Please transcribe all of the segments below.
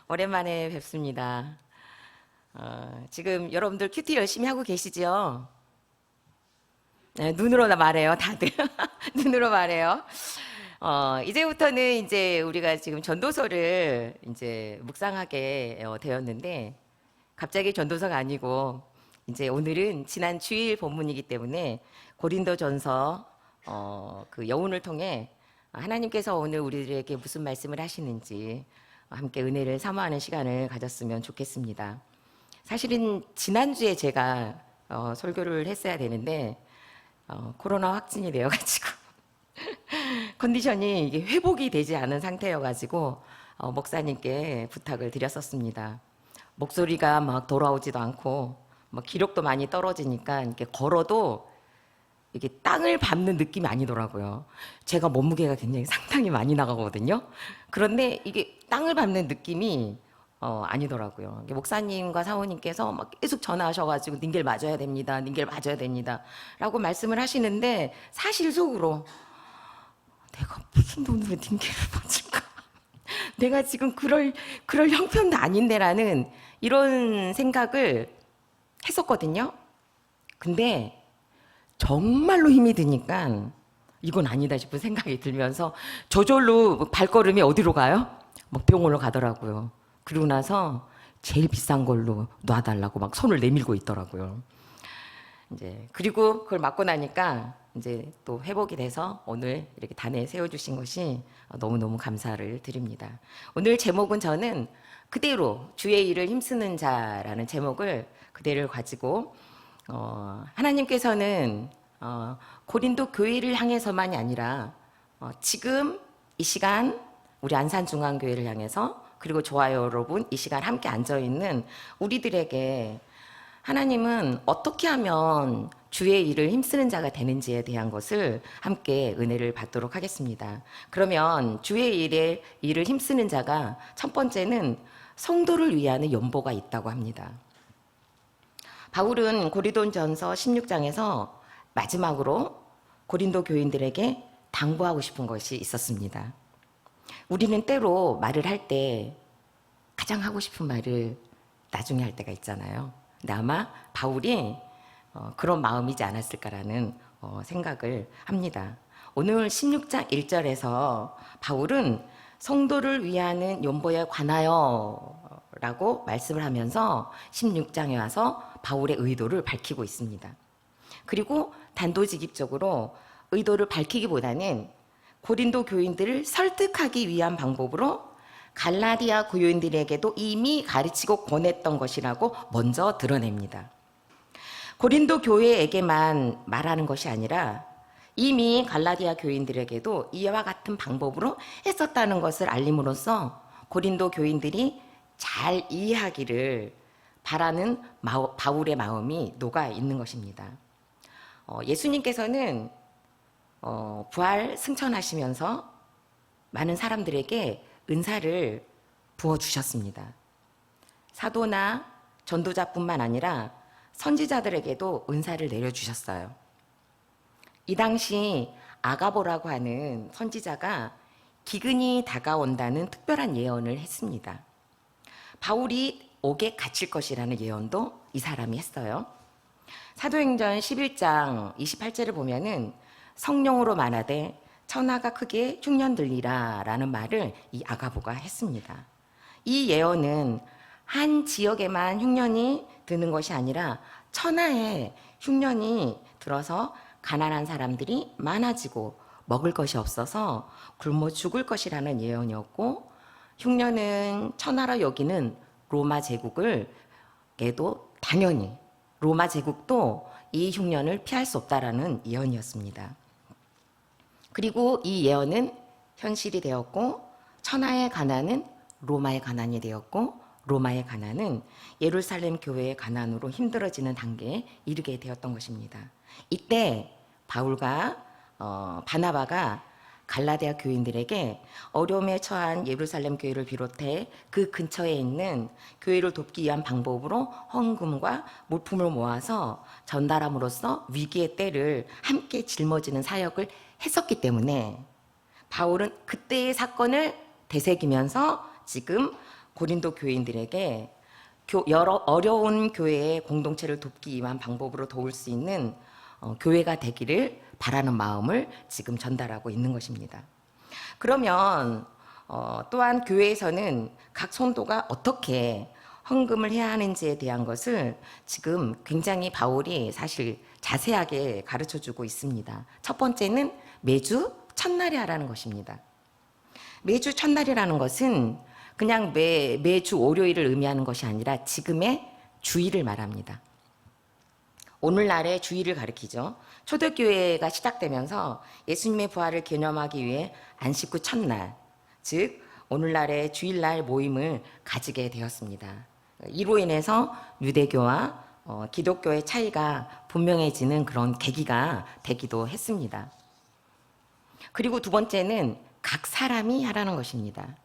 오랜만에 뵙습니다. 지금 여러분들 큐티 열심히 하고 계시죠? 네, 눈으로 말해요, 다들. 눈으로 말해요. 이제부터는 이제 우리가 지금 전도서를 이제 묵상하게 되었는데, 갑자기 전도서가 아니고, 이제 오늘은 지난 주일 본문이기 때문에 고린도전서 그 여운을 통해 하나님께서 오늘 우리들에게 무슨 말씀을 하시는지 함께 은혜를 사모하는 시간을 가졌으면 좋겠습니다. 사실은 지난주에 제가 설교를 했어야 되는데 코로나 확진이 되어가지고 컨디션이 이게 회복이 되지 않은 상태여가지고 목사님께 부탁을 드렸었습니다. 목소리가 막 돌아오지도 않고 막 기력도 많이 떨어지니까 이렇게 걸어도 이게 땅을 밟는 느낌이 아니더라고요. 제가 몸무게가 굉장히 상당히 많이 나가거든요. 그런데 이게 땅을 밟는 느낌이 아니더라고요. 목사님과 사모님께서 막 계속 전화하셔가지고 닌겔 맞아야 됩니다. 닌겔 맞아야 됩니다. 라고 말씀을 하시는데 사실 속으로 내가 무슨 돈으로 닌겔을 맞을까? 내가 지금 그럴 형편도 아닌데라는 이런 생각을 했었거든요. 근데 정말로 힘이 드니까 이건 아니다 싶은 생각이 들면서 저절로 발걸음이 어디로 가요? 막 병원으로 가더라고요. 그러고 나서 제일 비싼 걸로 놔달라고 막 손을 내밀고 있더라고요. 이제 그리고 그걸 맞고 나니까 이제 또 회복이 돼서 오늘 이렇게 단에 세워주신 것이 너무너무 감사를 드립니다. 오늘 제목은 저는 그대로 주의 일을 힘쓰는 자라는 제목을 그대로 가지고 하나님께서는 고린도 교회를 향해서만이 아니라 지금 이 시간 우리 안산중앙교회를 향해서 그리고 좋아요 여러분 이 시간 함께 앉아있는 우리들에게 하나님은 어떻게 하면 주의 일을 힘쓰는 자가 되는지에 대한 것을 함께 은혜를 받도록 하겠습니다. 그러면 주의 일을 힘쓰는 자가 첫 번째는 성도를 위하는 연보가 있다고 합니다. 바울은 고린도전서 16장에서 마지막으로 고린도 교인들에게 당부하고 싶은 것이 있었습니다. 우리는 때로 말을 할 때 가장 하고 싶은 말을 나중에 할 때가 있잖아요. 근데 아마 바울이 그런 마음이지 않았을까라는 생각을 합니다. 오늘 16장 1절에서 바울은 성도를 위하는 연보에 관하여 라고 말씀을 하면서 16장에 와서 바울의 의도를 밝히고 있습니다. 그리고 단도직입적으로 의도를 밝히기보다는 고린도 교인들을 설득하기 위한 방법으로 갈라디아 교인들에게도 이미 가르치고 권했던 것이라고 먼저 드러냅니다. 고린도 교회에게만 말하는 것이 아니라 이미 갈라디아 교인들에게도 이와 같은 방법으로 했었다는 것을 알림으로써 고린도 교인들이 잘 이해하기를 바라는 바울의 마음이 녹아 있는 것입니다. 예수님께서는 부활 승천하시면서 많은 사람들에게 은사를 부어주셨습니다. 사도나 전도자뿐만 아니라 선지자들에게도 은사를 내려주셨어요. 이 당시 아가보라고 하는 선지자가 기근이 다가온다는 특별한 예언을 했습니다. 바울이 옥에 갇힐 것이라는 예언도 이 사람이 했어요. 사도행전 11장 28절을 보면은 성령으로 말하되 천하가 크게 흉년 들리라 라는 말을 이 아가보가 했습니다. 이 예언은 한 지역에만 흉년이 드는 것이 아니라 천하에 흉년이 들어서 가난한 사람들이 많아지고 먹을 것이 없어서 굶어 죽을 것이라는 예언이었고, 흉년은 천하로 여기는 로마 제국을에도 당연히 로마 제국도 이 흉년을 피할 수 없다라는 예언이었습니다. 그리고 이 예언은 현실이 되었고, 천하의 가난은 로마의 가난이 되었고, 로마의 가난은 예루살렘 교회의 가난으로 힘들어지는 단계에 이르게 되었던 것입니다. 이때 바울과 바나바가 갈라디아 교인들에게 어려움에 처한 예루살렘 교회를 비롯해 그 근처에 있는 교회를 돕기 위한 방법으로 헌금과 물품을 모아서 전달함으로써 위기의 때를 함께 짊어지는 사역을 했었기 때문에 바울은 그때의 사건을 되새기면서 지금 고린도 교인들에게 여러 어려운 교회의 공동체를 돕기 위한 방법으로 도울 수 있는 교회가 되기를 바라는 마음을 지금 전달하고 있는 것입니다. 그러면 또한 교회에서는 각 성도가 어떻게 헌금을 해야 하는지에 대한 것을 지금 굉장히 바울이 사실 자세하게 가르쳐 주고 있습니다. 첫 번째는 매주 첫날에 하라는 것입니다. 매주 첫날이라는 것은 그냥 매주 월요일을 의미하는 것이 아니라 지금의 주일을 말합니다. 오늘날의 주일을 가리키죠. 초대교회가 시작되면서 예수님의 부활을 기념하기 위해 안식 후 첫날, 즉 오늘날의 주일날 모임을 가지게 되었습니다. 이로 인해서 유대교와 기독교의 차이가 분명해지는 그런 계기가 되기도 했습니다. 그리고 두 번째는 각 사람이 하라는 것입니다.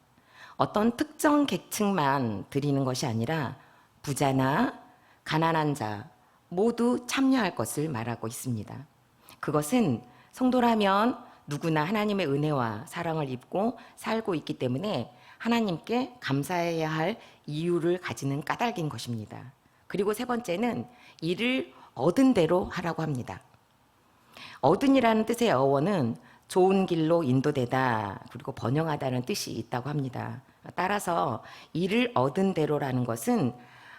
어떤 특정 계층만 드리는 것이 아니라 부자나 가난한 자 모두 참여할 것을 말하고 있습니다. 그것은 성도라면 누구나 하나님의 은혜와 사랑을 입고 살고 있기 때문에 하나님께 감사해야 할 이유를 가지는 까닭인 것입니다. 그리고 세 번째는 이를 얻은 대로 하라고 합니다. 얻은이라는 뜻의 어원은 좋은 길로 인도되다 그리고 번영하다는 뜻이 있다고 합니다. 따라서 이를 얻은 대로라는 것은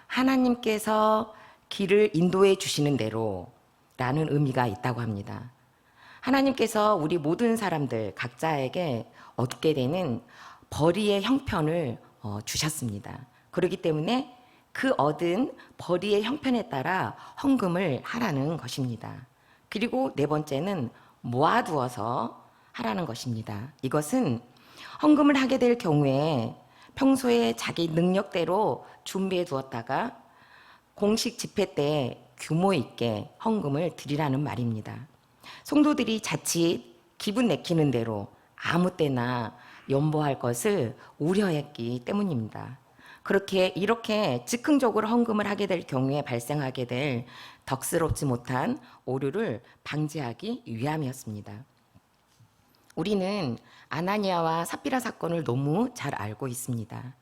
하나님께서 길을 인도해 주시는 대로라는 의미가 있다고 합니다. 하나님께서 우리 모든 사람들 각자에게 얻게 되는 벌이의 형편을 주셨습니다. 그렇기 때문에 그 얻은 벌이의 형편에 따라 헌금을 하라는 것입니다. 그리고 네 번째는 모아두어서 하라는 것입니다. 이것은 헌금을 하게 될 경우에 평소에 자기 능력대로 준비해 두었다가 공식 집회 때 규모 있게 헌금을 드리라는 말입니다. 성도들이 자칫 기분 내키는 대로 아무 때나 연보할 것을 우려했기 때문입니다. 이렇게 즉흥적으로 헌금을 하게 될 경우에 발생하게 될 덕스럽지 못한 오류를 방지하기 위함이었습니다. 우리는 아나니아와 삽비라 사건을 너무 잘 알고 있습니다.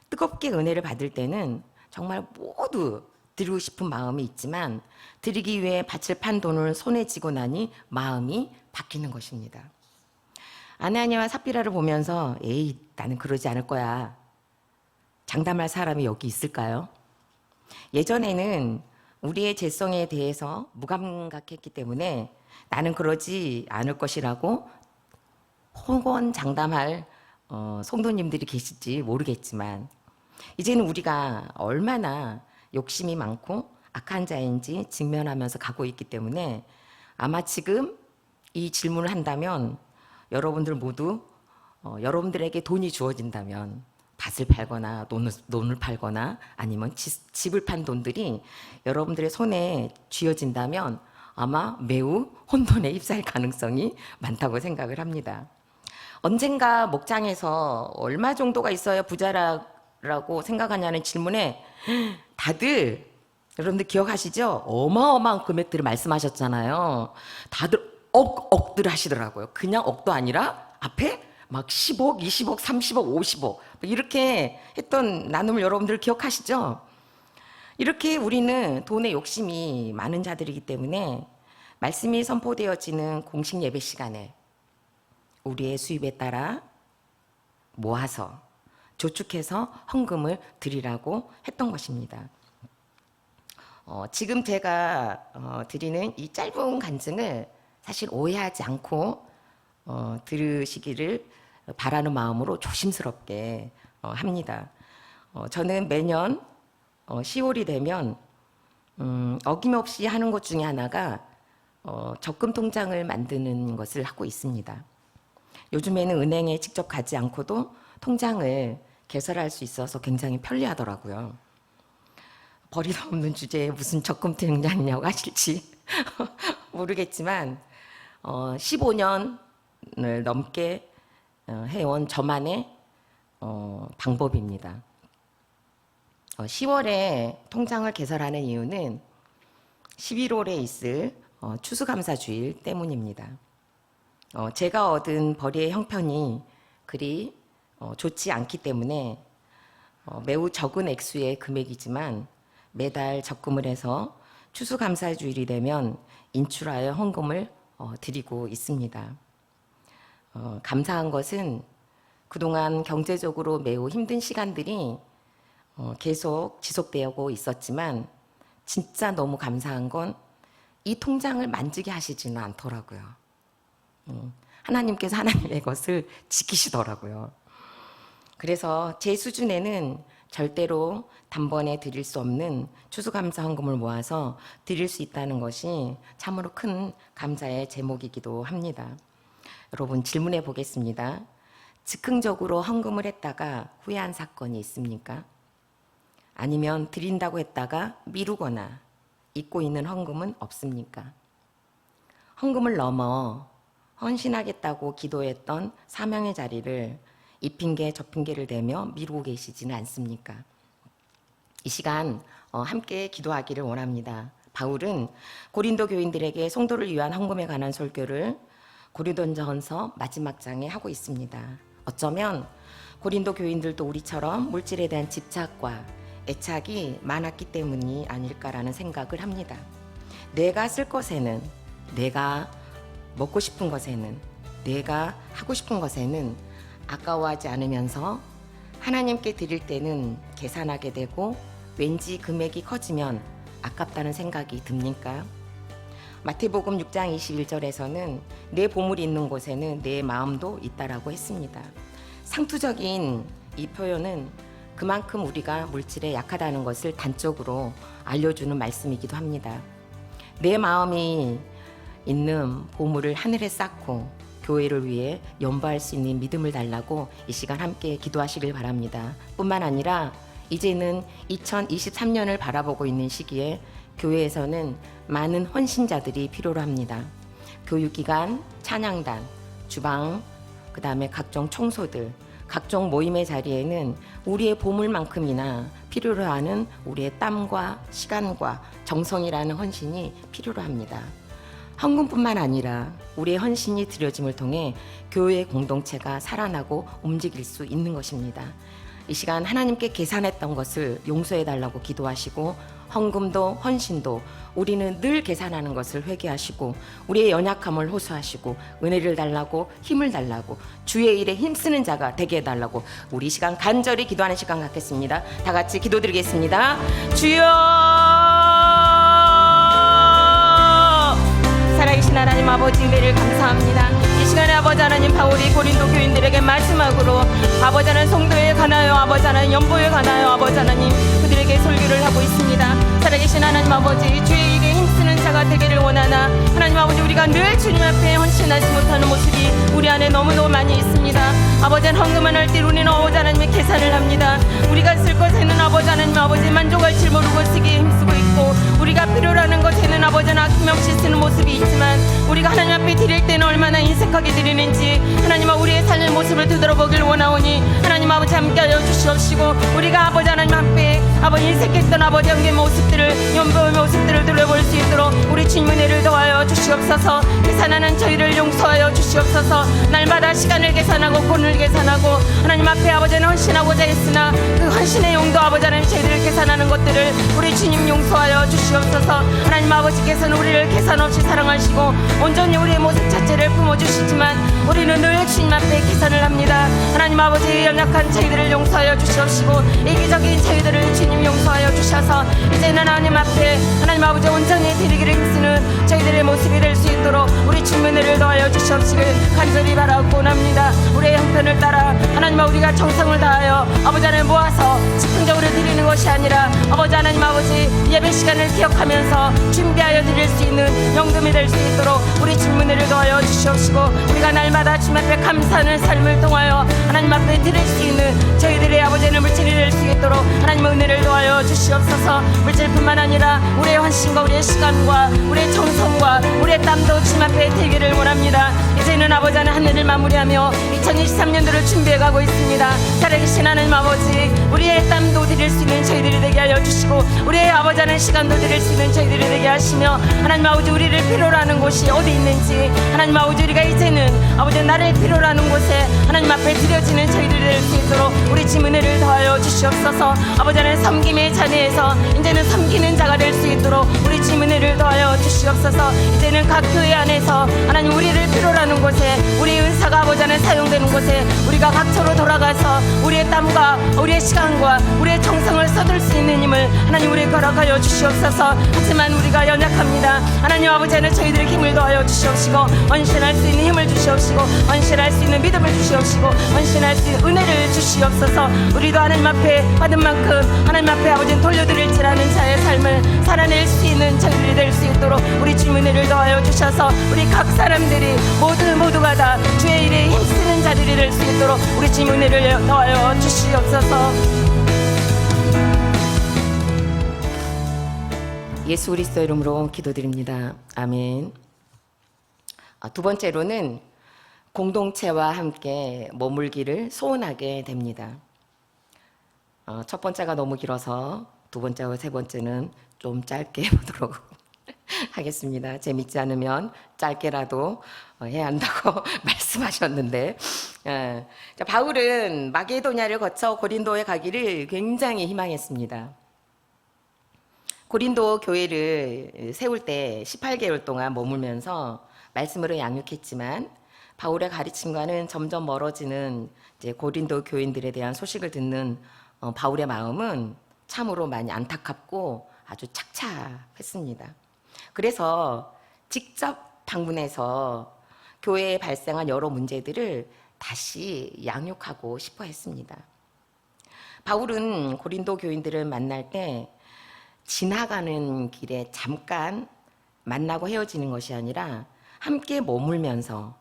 뜨겁게 은혜를 받을 때는 정말 모두 드리고 싶은 마음이 있지만 드리기 위해 밭을 판 돈을 손에 쥐고 나니 마음이 바뀌는 것입니다. 아나니아와 삽비라를 보면서 에이 나는 그러지 않을 거야. 장담할 사람이 여기 있을까요? 예전에는 우리의 재성에 대해서 무감각했기 때문에 나는 그러지 않을 것이라고 호언장담할 성도님들이 계실지 모르겠지만 이제는 우리가 얼마나 욕심이 많고 악한 자인지 직면하면서 가고 있기 때문에 아마 지금 이 질문을 한다면 여러분들 모두 여러분들에게 돈이 주어진다면 밭을 팔거나 논을 팔거나 아니면 집을 판 돈들이 여러분들의 손에 쥐어진다면 아마 매우 혼돈에 휩싸일 가능성이 많다고 생각을 합니다. 언젠가 목장에서 얼마 정도가 있어야 부자라고 생각하냐는 질문에 다들 여러분들 기억하시죠? 어마어마한 금액들을 말씀하셨잖아요. 다들 억들 하시더라고요. 그냥 억도 아니라 앞에 막 10억, 20억, 30억, 50억 이렇게 했던 나눔을 여러분들 기억하시죠? 이렇게 우리는 돈에 욕심이 많은 자들이기 때문에 말씀이 선포되어지는 공식 예배 시간에 우리의 수입에 따라 모아서 조축해서 헌금을 드리라고 했던 것입니다. 지금 제가 드리는 이 짧은 간증을 사실 오해하지 않고 들으시기를 바라는 마음으로 조심스럽게 합니다. 저는 매년 10월이 되면 어김없이 하는 것 중에 하나가 적금 통장을 만드는 것을 하고 있습니다. 요즘에는 은행에 직접 가지 않고도 통장을 개설할 수 있어서 굉장히 편리하더라고요. 버리다 없는 주제에 무슨 적금 통장이냐고 하실지 모르겠지만 15년을 넘게 해온 저만의 방법입니다. 10월에 통장을 개설하는 이유는 11월에 있을 추수감사주일 때문입니다. 제가 얻은 벌이의 형편이 그리 좋지 않기 때문에 매우 적은 액수의 금액이지만 매달 적금을 해서 추수감사주일이 되면 인출하여 헌금을 드리고 있습니다. 감사한 것은 그동안 경제적으로 매우 힘든 시간들이 계속 지속되고 있었지만 진짜 너무 감사한 건 이 통장을 만지게 하시지는 않더라고요. 하나님께서 하나님의 것을 지키시더라고요. 그래서 제 수준에는 절대로 단번에 드릴 수 없는 추수감사 헌금을 모아서 드릴 수 있다는 것이 참으로 큰 감사의 제목이기도 합니다. 여러분, 질문해 보겠습니다. 즉흥적으로 헌금을 했다가 후회한 사건이 있습니까? 아니면 드린다고 했다가 미루거나 잊고 있는 헌금은 없습니까? 헌금을 넘어 헌신하겠다고 기도했던 사명의 자리를 이 핑계 저 핑계를 대며 미루고 계시지는 않습니까? 이 시간 함께 기도하기를 원합니다. 바울은 고린도 교인들에게 성도를 위한 헌금에 관한 설교를 고린도전서 마지막 장에 하고 있습니다. 어쩌면 고린도 교인들도 우리처럼 물질에 대한 집착과 애착이 많았기 때문이 아닐까라는 생각을 합니다. 내가 쓸 것에는, 내가 먹고 싶은 것에는, 내가 하고 싶은 것에는 아까워하지 않으면서 하나님께 드릴 때는 계산하게 되고 왠지 금액이 커지면 아깝다는 생각이 듭니까? 마태복음 6장 21절에서는 내 보물이 있는 곳에는 내 마음도 있다라고 했습니다. 상투적인 이 표현은 그만큼 우리가 물질에 약하다는 것을 단적으로 알려주는 말씀이기도 합니다. 내 마음이 있는 보물을 하늘에 쌓고 교회를 위해 연보할 수 있는 믿음을 달라고 이 시간 함께 기도하시길 바랍니다. 뿐만 아니라 이제는 2023년을 바라보고 있는 시기에 교회에서는 많은 헌신자들이 필요로 합니다. 교육기관, 찬양단, 주방, 그 다음에 각종 청소들, 각종 모임의 자리에는 우리의 보물만큼이나 필요로 하는 우리의 땀과 시간과 정성이라는 헌신이 필요로 합니다. 헌금뿐만 아니라 우리의 헌신이 드려짐을 통해 교회의 공동체가 살아나고 움직일 수 있는 것입니다. 이 시간 하나님께 계산했던 것을 용서해 달라고 기도하시고 헌금도 헌신도 우리는 늘 계산하는 것을 회개하시고 우리의 연약함을 호소하시고 은혜를 달라고 힘을 달라고 주의 일에 힘쓰는 자가 되게 해달라고 우리 시간 간절히 기도하는 시간 갖겠습니다. 다 같이 기도드리겠습니다. 주여, 살아계신 하나님 아버지, 은혜를 감사합니다. 이 시간에 아버지 하나님, 바울이 고린도 교인들에게 마지막으로 아버지 하나님 성도에 관하여, 아버지 하나님 연보에 관하여 아버지 하나님 그들에게 설교를 하고 있습니다. 살아계신 하나님 아버지, 주의 일에 힘쓰는 자가 되기를 원하나 하나님 아버지, 우리가 늘 주님 앞에 헌신하지 못하는 모습이 우리 안에 너무너무 많이 있습니다. 아버지 하나님, 헌금을 할 때 우리는 아버지 하나님의 계산을 합니다. 우리가 쓸 것에는 아버지 하나님 아버지 만족할 줄 모르고 쓰기에 힘쓰고 있고, 우리가 필요로 하는 것에는 아버지 하나님 아낌없이 쓰는 모습이 있지만 우리가 하나님 앞에 드릴 때는 얼마나 인색하게 드리는지 하나님, 우리의 삶의 모습을 되돌아보길 원하오니 하나님 아버지 함께하여 주시옵시고, 우리가 아버지 하나님 앞에 아버지 인색했던 아버지 함께 모습들을, 연보의 모습들을 돌아볼 수 있도록 우리 주님 은혜를 더하여 주시옵소서. 계산하는 저희를 용서하여 주시옵소서. 날마다 시간을 계산하고 돈을 계산하고 하나님 앞에 아버지는 헌신하고자 했으나 그 헌신의 용도 아버지 하나님 저희들을 계산하는 것들을 우리 주님 용서하여 주시옵소서. 하나님 아버지께서는 우리를 계산 없이 사랑하시고 온전히 우리의 모습 자체를 품어주시지만 우리는 늘 주님 앞에 계산을 합니다. 하나님 아버지, 연약한 저희들을 용서하여 주시옵시고 이기적인 저희들을 주님 용서하여 주셔서 이제는 하나님 앞에 하나님 아버지 온전히 드리기를 힘쓰는 저희들의 모습이 될 수 있도록 우리 주님 은혜를 더하여 주시옵시길 간절히 바라고 합니다. 우리의 형편을 따라 하나님 우리가 정성을 다하여 아버지 하나님 모아서 즉흥적으로 드리는 것이 아니라 아버지 하나님 아버지 예배 시간을 기억하면서 준비하여 드릴 수 있는 연금이 될 수 있도록 우리 주님 은혜를 더하여 주시옵시고, 우리가 날마다 주님 앞에 감사하는 삶을 통하여 하나님 앞에 드릴 수 있는 저희들의 아버지는 물질이 될 수 있도록 하나님 은혜를 더하여 주시옵소서. 물질뿐만 아니라 우리의 헌신과 우리의 시간과 우리의 정성과 우리의 땀도 주님 앞에 드리기를 원합니다. 이제는 아버지 하나님 한 해를 마무리하며 2023년도를 준비해가고 있습니다. 살아계신 하나님 아버지, 우리의 땀도 드릴 드릴 수 있는 저희들이 되게 하여 주시고, 우리의 아버지 하나님 시간도 드릴 수 있는 저희들이 되게 하시며, 하나님 아버지 우리를 필요로 하는 곳이 어디 있는지, 하나님 아버지 우리가 이제는 아버지 나를 필요로 하는 곳에 하나님 앞에 드려지는 저희들이 될 수 있도록 우리 집 은혜를 더하여 주시옵소서. 아버지 하나님 섬김의 자리에서 이제는 섬기는 자가 될 수 있도록 우리 집 은혜를 더하여 주시옵소서. 이제는 각 교회 안에서 하나님 우리를 필요로 하는 곳에, 우리 은사가 아버지 하나님 사용되는 곳에 우리가 각처로 돌아가서 우리의 땀과 우리의 시간과 우리의 정성을 쏟을 수 있는 힘을 하나님 우리에게 허락하여 주시옵소서. 하지만 우리가 연약합니다. 하나님 아버지 하나님 저희들에게 힘을 더하여 주시옵시고, 헌신할 수 있는 힘을 주시옵시고, 헌신할 수 있는 믿음을 주시옵시고, 헌신할 수 있는 은혜를 주시옵소서. 우리도 하나님 앞에 받은 만큼 하나님 앞에 아버지는 돌려드릴지라는 자의 삶을 살아낼 수 있는 저희들이 될 수 있도록 우리 주 은혜를 더하여 주셔서 우리 각 사람들이 모두가 다 주의 일에 힘쓰는 자들이 될 수 있도록 우리 주 은혜를 더하여 주시옵소서. 예수 그리스도 이름으로 기도드립니다. 아멘. 두 번째로는 공동체와 함께 머물기를 소원하게 됩니다. 첫 번째가 너무 길어서 두 번째와 세 번째는 좀 짧게 보도록 하겠습니다. 재밌지 않으면 짧게라도 해야 한다고 말씀하셨는데, 바울은 마게도냐를 거쳐 고린도에 가기를 굉장히 희망했습니다. 고린도 교회를 세울 때 18개월 동안 머물면서 말씀으로 양육했지만, 바울의 가르침과는 점점 멀어지는 이제 고린도 교인들에 대한 소식을 듣는 바울의 마음은 참으로 많이 안타깝고 아주 착잡했습니다. 그래서 직접 방문해서 교회에 발생한 여러 문제들을 다시 양육하고 싶어 했습니다. 바울은 고린도 교인들을 만날 때 지나가는 길에 잠깐 만나고 헤어지는 것이 아니라 함께 머물면서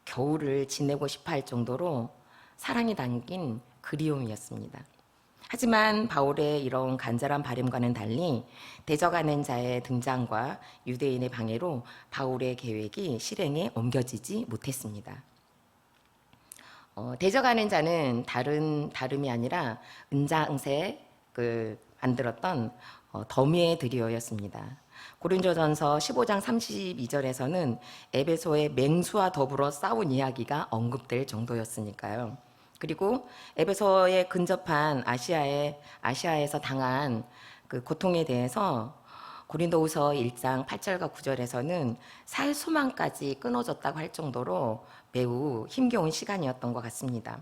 겨울을 지내고 싶어 할 정도로 사랑이 담긴 그리움이었습니다. 하지만 바울의 이런 간절한 바람과는 달리 대적하는 자의 등장과 유대인의 방해로 바울의 계획이 실행에 옮겨지지 못했습니다. 대적하는 자는 다름이 아니라 은장색 만들었던 더미의 드리오였습니다. 고린도전서 15장 32절에서는 에베소의 맹수와 더불어 싸운 이야기가 언급될 정도였으니까요. 그리고 에베소에 근접한 아시아에서 당한 그 고통에 대해서 고린도후서 1장 8절과 9절에서는 살 소망까지 끊어졌다고 할 정도로 매우 힘겨운 시간이었던 것 같습니다.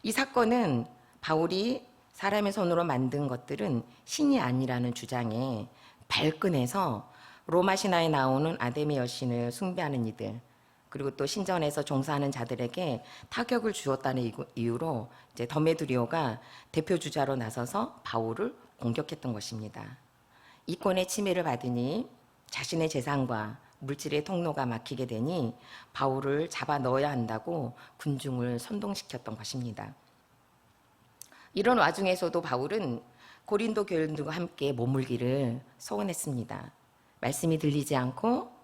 이 사건은 바울이 사람의 손으로 만든 것들은 신이 아니라는 주장에 발끈해서 로마 신화에 나오는 아데미 여신을 숭배하는 이들, 그리고 또 신전에서 종사하는 자들에게 타격을 주었다는 이유로 이제 더메드리오가 대표 주자로 나서서 바울을 공격했던 것입니다. 이권의 침해를 받으니 자신의 재산과 물질의 통로가 막히게 되니 바울을 잡아 넣어야 한다고 군중을 선동시켰던 것입니다. 이런 와중에서도 바울은 고린도 교인들과 함께 머물기를 소원했습니다. 말씀이 들리지 않고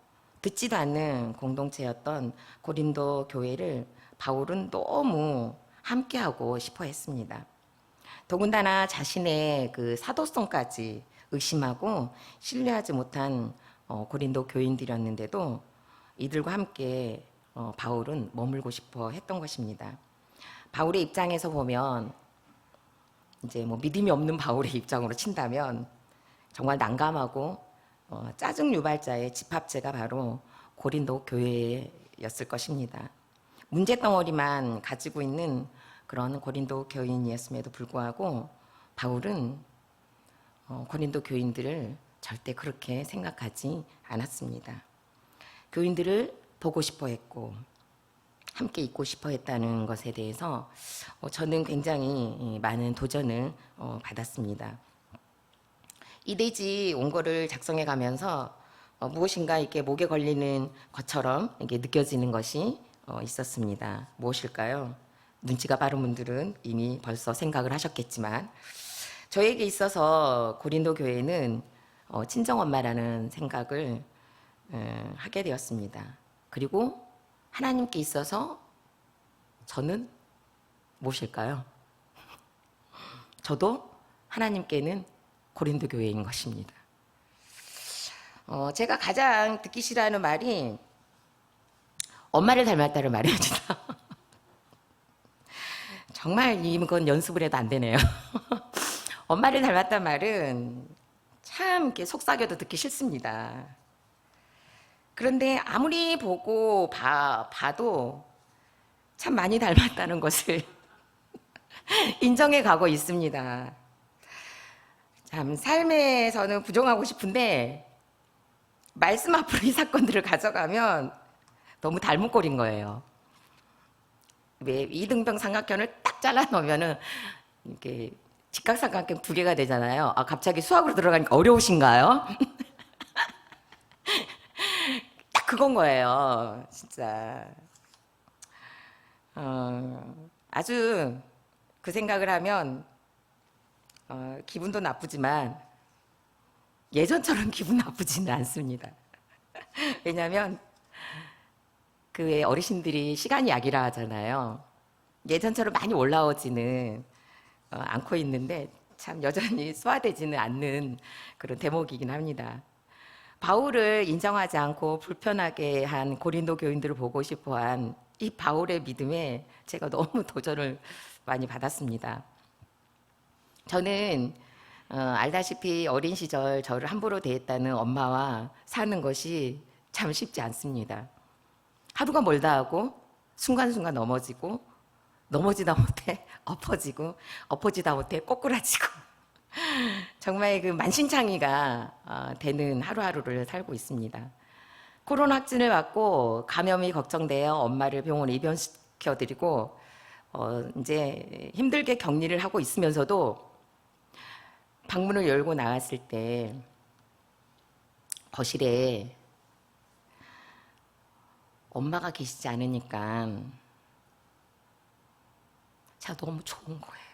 듣지도 않는 공동체였던 고린도 교회를 바울은 너무 함께하고 싶어 했습니다. 더군다나 자신의 그 사도성까지 의심하고 신뢰하지 못한 고린도 교인들이었는데도 이들과 함께 바울은 머물고 싶어 했던 것입니다. 바울의 입장에서 보면 이제 믿음이 없는 바울의 입장으로 친다면 정말 난감하고 짜증 유발자의 집합체가 바로 고린도 교회였을 것입니다. 문제덩어리만 가지고 있는 그런 고린도 교인이었음에도 불구하고 바울은 고린도 교인들을 절대 그렇게 생각하지 않았습니다. 교인들을 보고 싶어 했고 함께 있고 싶어 했다는 것에 대해서 저는 굉장히 많은 도전을 받았습니다. 이대지 원고를 작성해 가면서 무엇인가 이렇게 목에 걸리는 것처럼 이게 느껴지는 것이 있었습니다. 무엇일까요? 눈치가 빠른 분들은 이미 벌써 생각을 하셨겠지만 저에게 있어서 고린도 교회는 친정엄마라는 생각을 하게 되었습니다. 그리고 하나님께 있어서 저는 무엇일까요? 저도 하나님께는 고린도 교회인 것입니다. 제가 가장 듣기 싫어하는 말이 엄마를 닮았다는 말입니다. 정말 이건 연습을 해도 안 되네요. 엄마를 닮았다는 말은 참 이렇게 속삭여도 듣기 싫습니다. 그런데 아무리 보고 봐도 참 많이 닮았다는 것을 인정해 가고 있습니다. 참 삶에서는 부정하고 싶은데 말씀 앞으로 이 사건들을 가져가면 너무 닮은 꼴인 거예요. 왜 이등병 삼각형을 딱 잘라 놓으면은 이렇게 직각삼각형 두 개가 되잖아요. 아, 갑자기 수학으로 들어가니까 어려우신가요? 딱 그건 거예요, 진짜. 아주 그 생각을 하면 기분도 나쁘지만 예전처럼 기분 나쁘지는 않습니다. 왜냐하면 그 외에 어르신들이 시간이 약이라 하잖아요. 예전처럼 많이 올라오지는 않고 있는데 참 여전히 소화되지는 않는 그런 대목이긴 합니다. 바울을 인정하지 않고 불편하게 한 고린도 교인들을 보고 싶어한 이 바울의 믿음에 제가 너무 도전을 많이 받았습니다. 저는 알다시피 어린 시절 저를 함부로 대했다는 엄마와 사는 것이 참 쉽지 않습니다. 하루가 멀다 하고 순간순간 넘어지다 못해 엎어지다 못해 꼬꾸라지고 정말 그 만신창이가 되는 하루하루를 살고 있습니다. 코로나 확진을 받고 감염이 걱정되어 엄마를 병원에 입원시켜드리고 이제 힘들게 격리를 하고 있으면서도 방문을 열고 나왔을 때 거실에 엄마가 계시지 않으니까 제가 너무 좋은 거예요.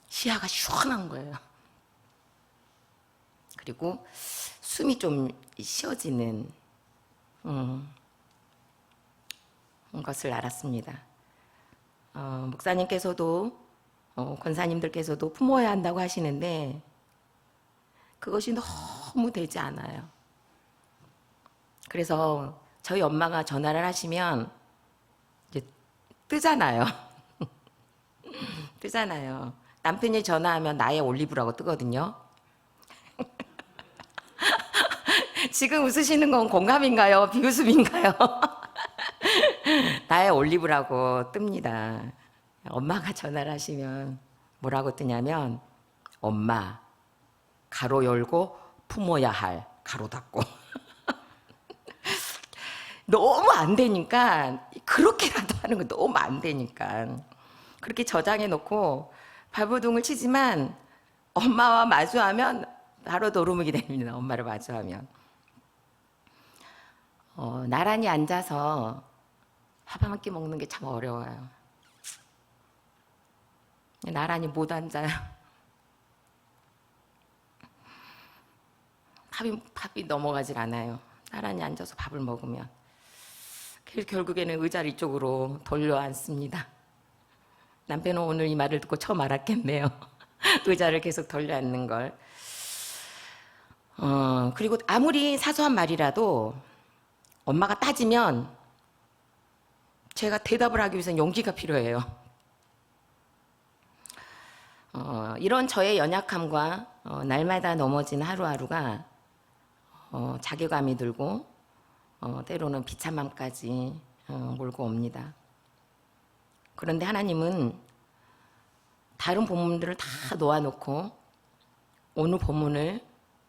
시야가 시원한 거예요. 그리고 숨이 좀 쉬어지는 것을 알았습니다. 목사님께서도 권사님들께서도 품어야 한다고 하시는데 그것이 너무 되지 않아요. 그래서 저희 엄마가 전화를 하시면 이제 뜨잖아요. 뜨잖아요. 남편이 전화하면 나의 올리브라고 뜨거든요. 지금 웃으시는 건 공감인가요? 비웃음인가요? 나의 올리브라고 뜹니다. 엄마가 전화를 하시면 뭐라고 뜨냐면 엄마 가로 열고 품어야 할 가로 닫고 너무 안 되니까 그렇게라도 하는 거 너무 안 되니까 그렇게 저장해 놓고 발버둥을 치지만 엄마와 마주하면 바로 도루묵이 됩니다. 엄마를 마주하면 나란히 앉아서 밥 한 끼 먹는 게 참 어려워요. 나란히 못 앉아요. 밥이 넘어가질 않아요. 나란히 앉아서 밥을 먹으면 결국에는 의자를 이쪽으로 돌려 앉습니다. 남편은 오늘 이 말을 듣고 처음 알았겠네요. 의자를 계속 돌려 앉는 걸. 그리고 아무리 사소한 말이라도 엄마가 따지면 제가 대답을 하기 위해서는 용기가 필요해요. 이런 저의 연약함과 날마다 넘어지는 하루하루가 자괴감이 들고 때로는 비참함까지 몰고 옵니다. 그런데 하나님은 다른 본문들을 다 놓아놓고 오늘 본문을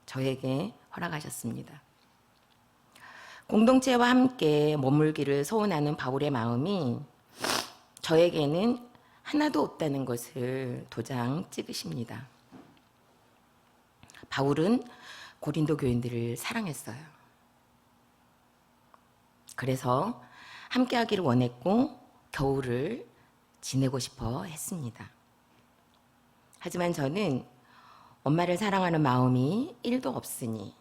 저에게 허락하셨습니다. 공동체와 함께 머물기를 소원하는 바울의 마음이 저에게는 하나도 없다는 것을 도장 찍으십니다. 바울은 고린도 교인들을 사랑했어요. 그래서 함께하기를 원했고 겨울을 지내고 싶어 했습니다. 하지만 저는 엄마를 사랑하는 마음이 1도 없으니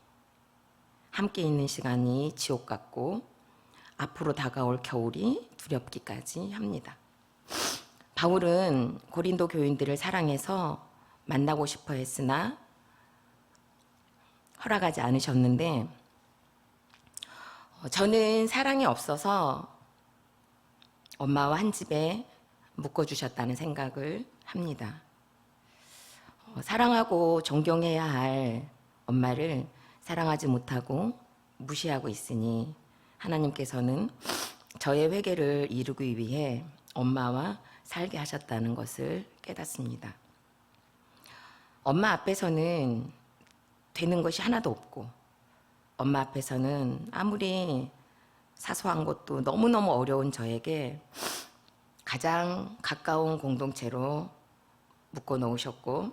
함께 있는 시간이 지옥 같고 앞으로 다가올 겨울이 두렵기까지 합니다. 바울은 고린도 교인들을 사랑해서 만나고 싶어 했으나 허락하지 않으셨는데, 저는 사랑이 없어서 엄마와 한 집에 묶어주셨다는 생각을 합니다. 사랑하고 존경해야 할 엄마를 사랑하지 못하고 무시하고 있으니 하나님께서는 저의 회개를 이루기 위해 엄마와 살게 하셨다는 것을 깨닫습니다. 엄마 앞에서는 되는 것이 하나도 없고, 엄마 앞에서는 아무리 사소한 것도 너무너무 어려운 저에게 가장 가까운 공동체로 묶어 놓으셨고,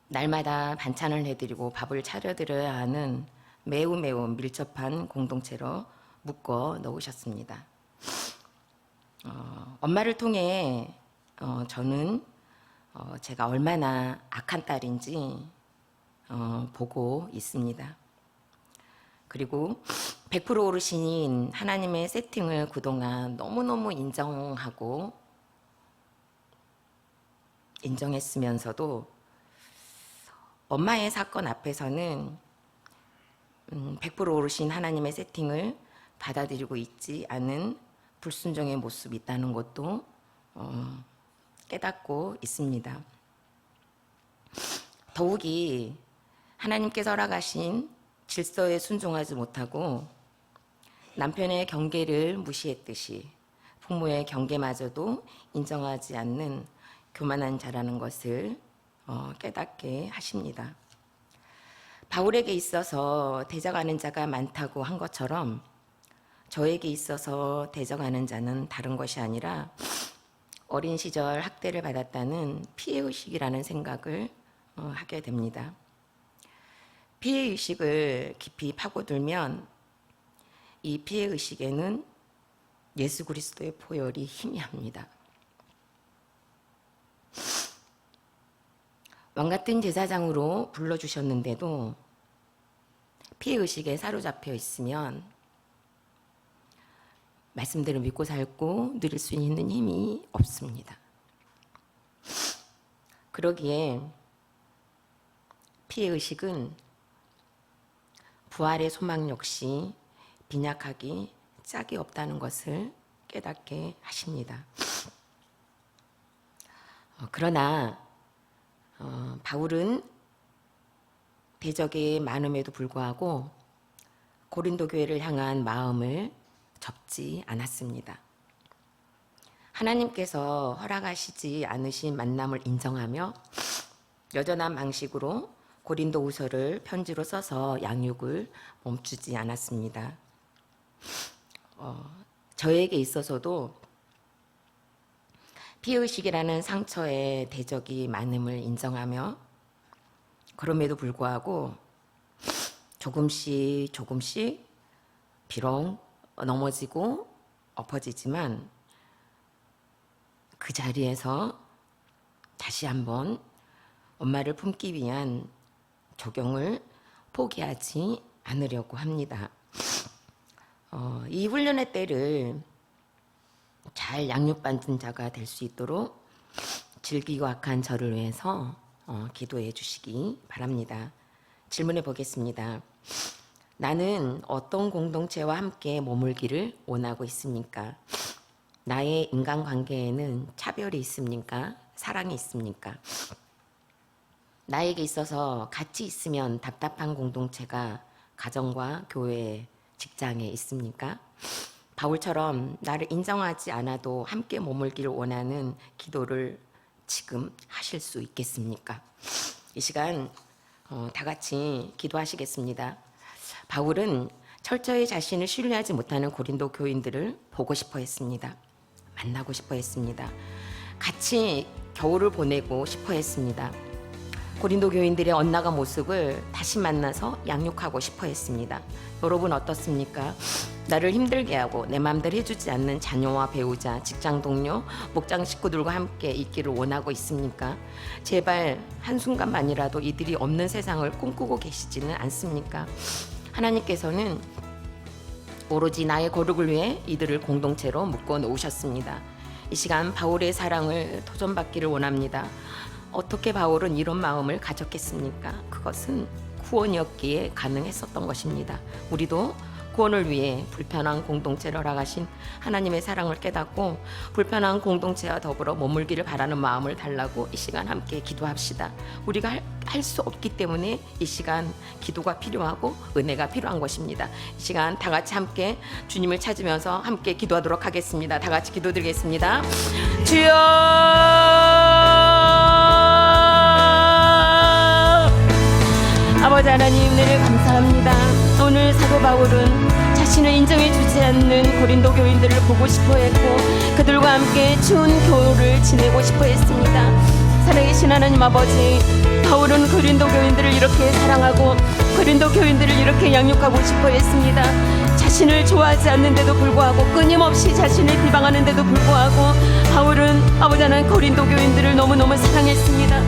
날마다 반찬을 해드리고 밥을 차려드려야 하는 매우 밀접한 공동체로 묶어 놓으셨습니다. 엄마를 통해 저는 제가 얼마나 악한 딸인지 보고 있습니다. 그리고 100% 어르신인 하나님의 세팅을 그동안 너무너무 인정했으면서도 엄마의 사건 앞에서는 100% 어르신 하나님의 세팅을 받아들이고 있지 않은 불순종의 모습이 있다는 것도 깨닫고 있습니다. 더욱이 하나님께서 허락하신 질서에 순종하지 못하고 남편의 경계를 무시했듯이 부모의 경계마저도 인정하지 않는 교만한 자라는 것을 깨닫게 하십니다. 바울에게 있어서 대적하는 자가 많다고 한 것처럼 저에게 있어서 대적하는 자는 다른 것이 아니라 어린 시절 학대를 받았다는 피해의식이라는 생각을 하게 됩니다. 피해의식을 깊이 파고들면 이 피해의식에는 예수 그리스도의 보혈이 희미합니다. 왕같은 제사장으로 불러주셨는데도 피해의식에 사로잡혀 있으면 말씀대로 믿고 살고 누릴 수 있는 힘이 없습니다. 그러기에 피해의식은 부활의 소망 역시 빈약하기 짝이 없다는 것을 깨닫게 하십니다. 그러나 바울은 대적이 많음에도 불구하고 고린도 교회를 향한 마음을 접지 않았습니다. 하나님께서 허락하시지 않으신 만남을 인정하며 여전한 방식으로 고린도후서를 편지로 써서 양육을 멈추지 않았습니다. 저에게 있어서도 피해의식이라는 상처에 대적이 많음을 인정하며 그럼에도 불구하고 조금씩 비록 넘어지고 엎어지지만 그 자리에서 다시 한번 엄마를 품기 위한 조경을 포기하지 않으려고 합니다. 이 훈련의 때를 잘 양육받은 자가 될 수 있도록 질기고 악한 저를 위해서 기도해 주시기 바랍니다. 질문해 보겠습니다. 나는 어떤 공동체와 함께 머물기를 원하고 있습니까? 나의 인간관계에는 차별이 있습니까? 사랑이 있습니까? 나에게 있어서 같이 있으면 답답한 공동체가 가정과 교회, 직장에 있습니까? 바울처럼 나를 인정하지 않아도 함께 머물기를 원하는 기도를 지금 하실 수 있겠습니까? 이 시간 다 같이 기도하시겠습니다. 바울은 철저히 자신을 신뢰하지 못하는 고린도 교인들을 보고 싶어 했습니다. 만나고 싶어 했습니다. 같이 겨울을 보내고 싶어 했습니다. 고린도 교인들의 엇나간 모습을 다시 만나서 양육하고 싶어 했습니다. 여러분 어떻습니까? 나를 힘들게 하고 내 마음대로 해주지 않는 자녀와 배우자, 직장 동료, 목장 식구들과 함께 있기를 원하고 있습니까? 제발 한순간만이라도 이들이 없는 세상을 꿈꾸고 계시지는 않습니까? 하나님께서는 오로지 나의 거룩을 위해 이들을 공동체로 묶어 놓으셨습니다. 이 시간 바울의 사랑을 도전받기를 원합니다. 어떻게 바울은 이런 마음을 가졌겠습니까? 그것은 구원이었기에 가능했었던 것입니다. 우리도 구원을 위해 불편한 공동체를 허락하신 하나님의 사랑을 깨닫고 불편한 공동체와 더불어 머물기를 바라는 마음을 달라고 이 시간 함께 기도합시다. 우리가 할 수 없기 때문에 이 시간 기도가 필요하고 은혜가 필요한 것입니다. 이 시간 다 같이 함께 주님을 찾으면서 함께 기도하도록 하겠습니다. 다 같이 기도드리겠습니다. 주여, 아버지 하나님, 은혜를 감사합니다. 오늘 사도 바울은 자신을 인정해 주지 않는 고린도 교인들을 보고 싶어 했고 그들과 함께 추운 겨울을 지내고 싶어 했습니다. 살아계신 하나님 아버지, 바울은 고린도 교인들을 이렇게 사랑하고 고린도 교인들을 이렇게 양육하고 싶어 했습니다. 자신을 좋아하지 않는데도 불구하고 끊임없이 자신을 비방하는데도 불구하고 바울은 아버지 하나님 고린도 교인들을 너무너무 사랑했습니다.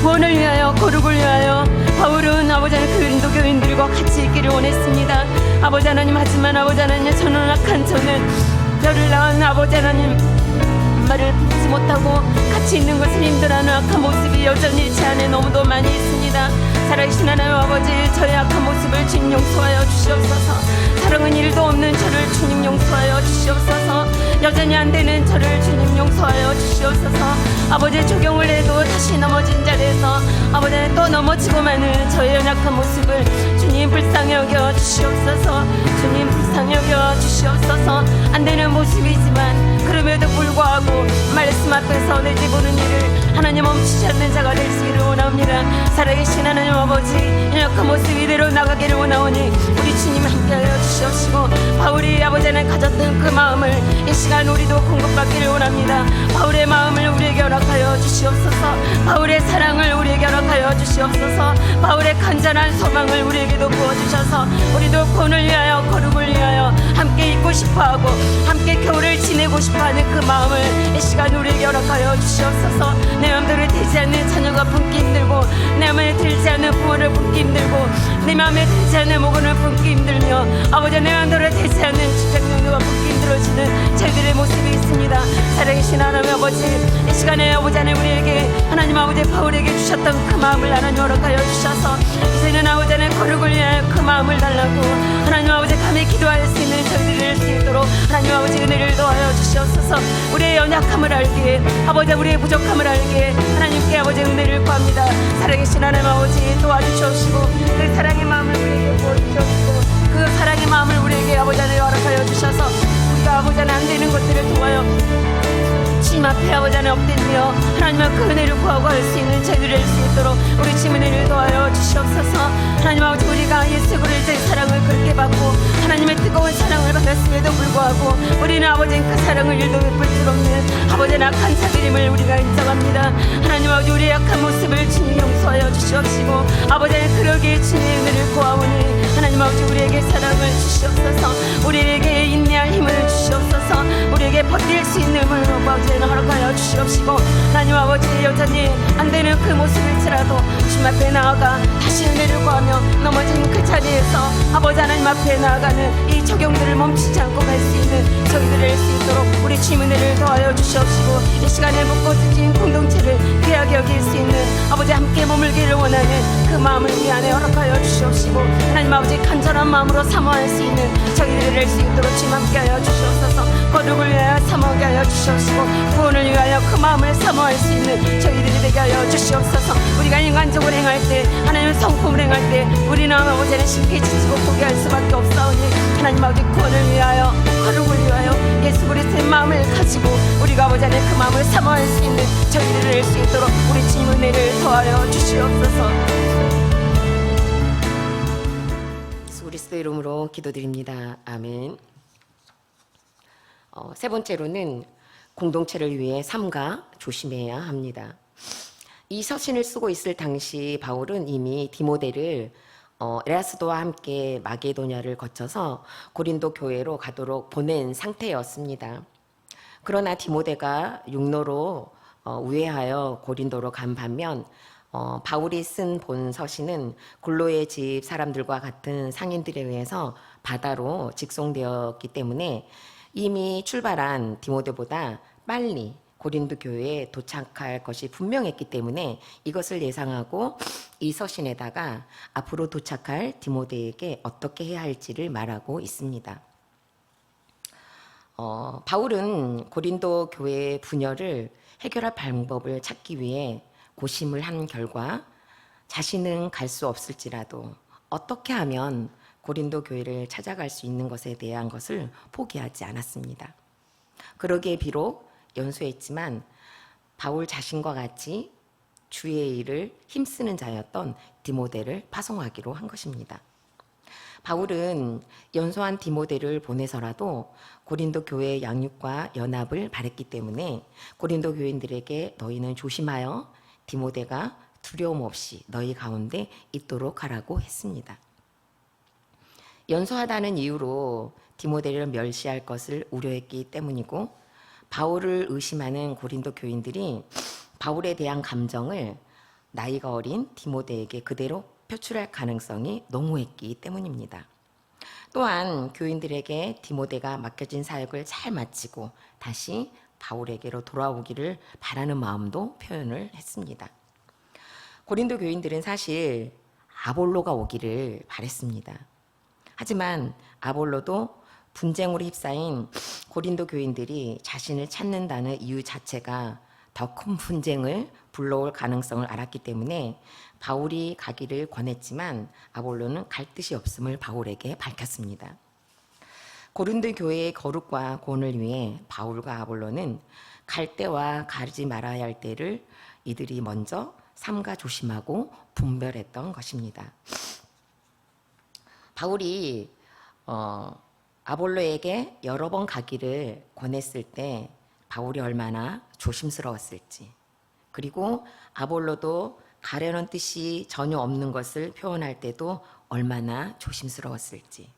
구원을 위하여, 거룩을 위하여 바울은 아버지 하나님 고린도 교인들과 같이 있기를 원했습니다. 아버지 하나님, 하지만 아버지 하나님, 저는 악한 저는 저를 낳은 아버지 하나님 말을 듣지 못하고 같이 있는 것을 힘들어하는 악한 모습이 여전히 제 안에 너무도 많이 있습니다. 살아계신 하나님 아버지, 저의 악한 모습을 주님 용서하여 주시옵소서. 사랑은 일도 없는 저를 주님 용서하여 주시옵소서. 여전히 안 되는 저를 주님 용서하여 주시옵소서. 아버지, 적용을 해도 다시 넘어진 자리에서 아버지 또 넘어지고 마는 저의 연약한 모습을 주님 불쌍히 여겨 주시옵소서. 주님 불쌍히 여겨 주시옵소서. 안 되는 모습이지만 그럼에도 불구하고 말씀 앞에서 내 집보는 일을 하나님 멈추지 않는 자가 될 수 있기를 원합니다. 살아계신 하나님 아버지, 연약한 모습 이대로 나가기를 원하오니 우리 주님 함께하여 주시옵시고 바울이 아버지 안에 가졌던 그 마음을 이 시간 우리도 공급받기를 원합니다. 바울의 마음을 우리에게 허락하여 주시옵소서. 바울의 사랑을 우리에게 허락하여 주시옵소서. 바울의 간절한 소망을 우리에게도 부어주셔서 우리도 구원을 위하여, 거룩을 위하여 함께 있고 싶어하고 함께 겨울을 지내고 싶어하는 그 마음을 이 시간 우리에게 허락하여 주시옵소서. 내 마음대로 되지 않는 자녀가 품기 힘들고 내 마음에 들지 않는 부모를 품기 힘들고 내 마음에 들지 않는 목원을 품기 힘들며 아버지, 내 마음대로 되지 않는 직장용도가 품기 힘들어지는 저희들의 모습이 있습니다. 살아계신 하나님 아버지, 이 시간에 아버지 안에 우리에게 하나님 아버지 바울에게 주셨던 그 마음을 하나님 허락하여 주셔서 이제는 아버지 안에 거룩을 위하여 그 마음을 달라고 하나님 아버지 감히 기도할 수 있는 저희들이 될 수 있도록 하나님 아버지 은혜를 더하여 주시옵소서. 우리의 연약함을 알기에 아버지, 우리의 부족함을 알기에 하나님께 아버지 은혜를 구합니다. 살아계신 하나님 아버지 도와주시옵시고 그 사랑의 마음을 우리에게 부어주시옵시고 그 사랑의 마음을 우리에게 아버지 안에 허락하여 주셔서 우리가 아버지 안에 안 되는 것들을 도와요 주님 앞에 아버지 안에 엎드리며 하나님의 그 은혜를 구하고 할 수 있는 저희들이 될 수 있도록 우리 주님 은혜를 도와여 주시옵소서. 하나님 아버지, 우리가 예수 그리스도의 사랑을 그렇게 받고 하나님의 뜨거운 사랑을 받았음에도 불구하고 우리는 아버지 그 사랑을 일도 베풀 줄 없는 아버지의 악한 자들임을 우리가 인정합니다. 하나님 아버지, 우리의 약한 모습을 주님 용서하여 주시옵시고 아버지 그러기에 주님의 은혜를 구하오니 하나님 아버지, 우리에게 사랑을 주시옵소서. 우리에게 인내할 힘을 주시옵소서. 우리에게 버틸 수 있는 힘을 아버지 허락하여 주시옵시고 하나님 아버지, 여전히 안 되는 그 모습일지라도 주님 앞에 나아가 다시 은혜를 구하며 넘어진 그 자리에서 아버지 하나님 앞에 나아가는 이 적용들을 멈추지 않고 갈 수 있는 저희들이 될 수 있도록 우리 주님 은혜를 더하여 주시옵시고 이 시간에 묶어진 공동체를 귀하게 여길 수 있는 아버지 함께 머물기를 원하는 그 마음을 우리 안에 허락하여 주시옵시고 하나님 아버지 간절한 마음으로 사모할 수 있는 저희들이 될 수 있도록 주님 함께하여 주시옵소서. 거룩을 위하여 사모하게 하여 주시옵시고 구원을 위하여 그 마음을 사모할 수 있는 저희들이 되게 하여 주시옵소서. 우리가 인간적으로 행할 때 하나님의 성품을 행할 때 우리는 아버지는 쉽게 지치고 포기할 수밖에 없사오니 하나님 아버지, 구원을 위하여, 거룩을 위하여 예수 그리스도의 마음을 가지고 우리가 아버지 안에 그 마음을 사모할 수 있는 저희들이 될 수 있도록 우리 주님 은혜를 더하여 주시옵소서. 예수 그리스도 이름으로 기도드립니다. 아멘. 세 번째로는 공동체를 위해 삼가 조심해야 합니다. 이 서신을 쓰고 있을 당시 바울은 이미 디모데를 에라스도와 함께 마게도냐를 거쳐서 고린도 교회로 가도록 보낸 상태였습니다. 그러나 디모데가 육로로 우회하여 고린도로 간 반면 바울이 쓴 본 서신은 골로의 집 사람들과 같은 상인들에 의해서 바다로 직송되었기 때문에 이미 출발한 디모데보다 빨리 고린도 교회에 도착할 것이 분명했기 때문에 이것을 예상하고 이 서신에다가 앞으로 도착할 디모데에게 어떻게 해야 할지를 말하고 있습니다. 바울은 고린도 교회의 분열을 해결할 방법을 찾기 위해 고심을 한 결과 자신은 갈 수 없을지라도 어떻게 하면 고린도 교회를 찾아갈 수 있는 것에 대한 것을 포기하지 않았습니다. 그러기에 비록 연소했지만 바울 자신과 같이 주의 일을 힘쓰는 자였던 디모데를 파송하기로 한 것입니다. 바울은 연소한 디모데를 보내서라도 고린도 교회의 양육과 연합을 바랬기 때문에 고린도 교인들에게 너희는 조심하여 디모데가 두려움 없이 너희 가운데 있도록 하라고 했습니다. 연소하다는 이유로 디모데를 멸시할 것을 우려했기 때문이고 바울을 의심하는 고린도 교인들이 바울에 대한 감정을 나이가 어린 디모데에게 그대로 표출할 가능성이 농후했기 때문입니다. 또한 교인들에게 디모데가 맡겨진 사역을 잘 마치고 다시 바울에게로 돌아오기를 바라는 마음도 표현을 했습니다. 고린도 교인들은 사실 아볼로가 오기를 바랬습니다. 하지만 아볼로도 분쟁으로 휩싸인 고린도 교인들이 자신을 찾는다는 이유 자체가 더 큰 분쟁을 불러올 가능성을 알았기 때문에 바울이 가기를 권했지만 아볼로는 갈 뜻이 없음을 바울에게 밝혔습니다. 고린도 교회의 거룩과 구원을 위해 바울과 아볼로는 갈 때와 가지 말아야 할 때를 이들이 먼저 삼가 조심하고 분별했던 것입니다. 바울이 아볼로에게 여러 번 가기를 권했을 때 바울이 얼마나 조심스러웠을지, 그리고 아볼로도 가려는 뜻이 전혀 없는 것을 표현할 때도 얼마나 조심스러웠을지,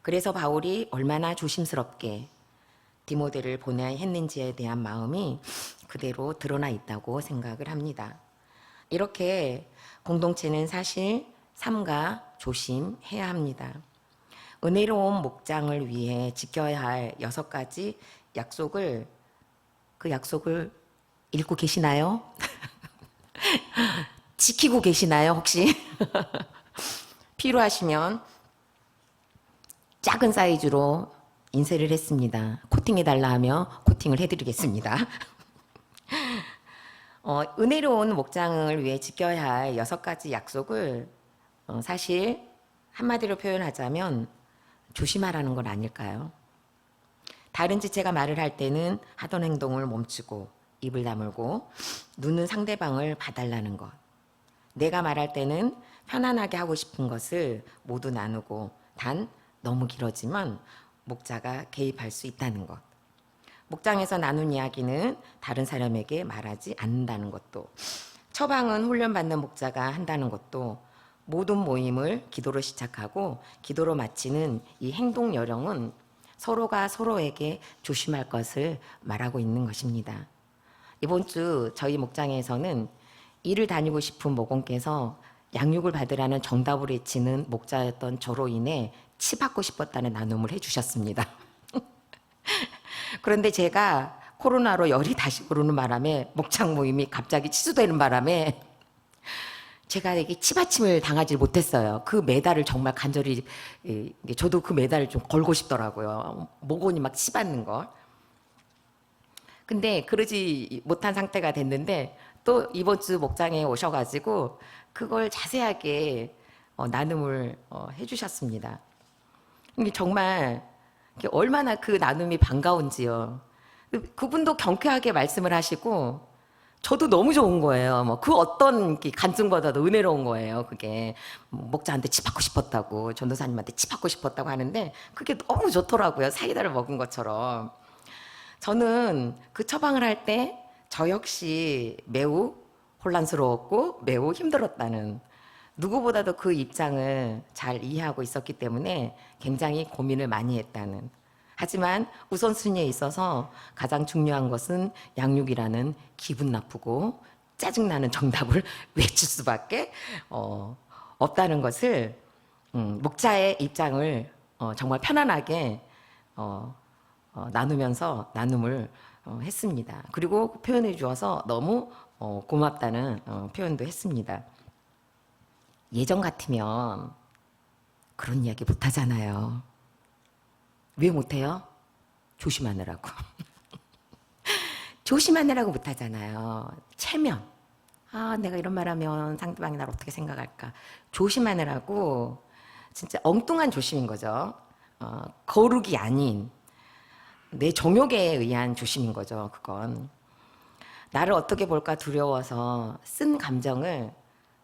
그래서 바울이 얼마나 조심스럽게 디모데를 보내야 했는지에 대한 마음이 그대로 드러나 있다고 생각을 합니다. 이렇게 공동체는 사실 삼가 조심해야 합니다. 은혜로운 목장을 위해 지켜야 할 6가지 약속을, 그 약속을 읽고 계시나요? 지키고 계시나요, 혹시? 필요하시면 작은 사이즈로 인쇄를 했습니다. 코팅해달라 하며 코팅을 해드리겠습니다. 은혜로운 목장을 위해 지켜야 할 6가지 약속을 사실 한마디로 표현하자면 조심하라는 건 아닐까요? 다른 지체가 말을 할 때는 하던 행동을 멈추고 입을 다물고 눈은 상대방을 봐달라는 것. 내가 말할 때는 편안하게 하고 싶은 것을 모두 나누고 단 너무 길어지면 목자가 개입할 수 있다는 것. 목장에서 나눈 이야기는 다른 사람에게 말하지 않는다는 것도, 처방은 훈련받는 목자가 한다는 것도, 모든 모임을 기도로 시작하고 기도로 마치는 이 행동 요령은 서로가 서로에게 조심할 것을 말하고 있는 것입니다. 이번 주 저희 목장에서는 일을 다니고 싶은 모공께서 양육을 받으라는 정답을 외치는 목자였던 저로 인해 치받고 싶었다는 나눔을 해주셨습니다. 그런데 제가 코로나로 열이 다시 오르는 바람에 목장 모임이 갑자기 취소되는 바람에 제가 이게 치받침을 당하지 못했어요. 그 메달을 정말 간절히, 저도 그 메달을 좀 걸고 싶더라고요. 모곤이 막 치받는 걸. 근데 그러지 못한 상태가 됐는데 또 이번 주 목장에 오셔가지고 그걸 자세하게 나눔을 해주셨습니다. 이게 정말 얼마나 그 나눔이 반가운지요. 그분도 경쾌하게 말씀을 하시고 저도 너무 좋은 거예요. 뭐 그 어떤 간증보다도 은혜로운 거예요. 그게 목자한테 치받고 싶었다고, 전도사님한테 치받고 싶었다고 하는데 그게 너무 좋더라고요. 사이다를 먹은 것처럼. 저는 그 처방을 할 때 저 역시 매우 혼란스러웠고 매우 힘들었다는, 누구보다도 그 입장을 잘 이해하고 있었기 때문에 굉장히 고민을 많이 했다는. 하지만 우선순위에 있어서 가장 중요한 것은 양육이라는 기분 나쁘고 짜증나는 정답을 외칠 수밖에 없다는 것을, 목자의 입장을 정말 편안하게 나누면서 나눔을 했습니다. 그리고 표현해 주어서 너무 고맙다는 표현도 했습니다. 예전 같으면 그런 이야기 못 하잖아요. 왜 못해요? 조심하느라고. 조심하느라고 못 하잖아요. 체면. 내가 이런 말하면 상대방이 나를 어떻게 생각할까. 조심하느라고 진짜 엉뚱한 조심인 거죠. 거룩이 아닌 내 정욕에 의한 조심인 거죠. 그건 나를 어떻게 볼까 두려워서 쓴 감정을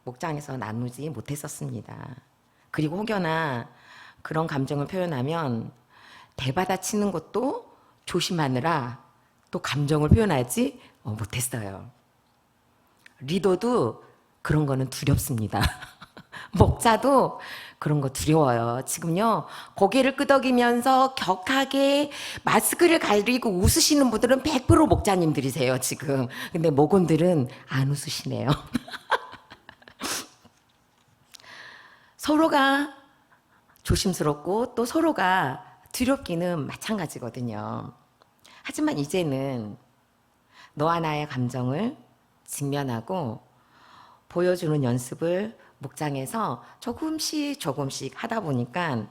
목장에서 나누지 못했었습니다. 그리고 혹여나 그런 감정을 표현하면 대받아치는 것도 조심하느라 또 감정을 표현하지 못했어요. 리더도 그런 거는 두렵습니다. 목자도 그런 거 두려워요. 지금요, 고개를 끄덕이면서 격하게 마스크를 가리고 웃으시는 분들은 100% 목자님들이세요, 지금. 근데 목원들은 안 웃으시네요. 서로가 조심스럽고 또 서로가 두렵기는 마찬가지거든요. 하지만 이제는 너와 나의 감정을 직면하고 보여주는 연습을 목장에서 조금씩 하다 보니까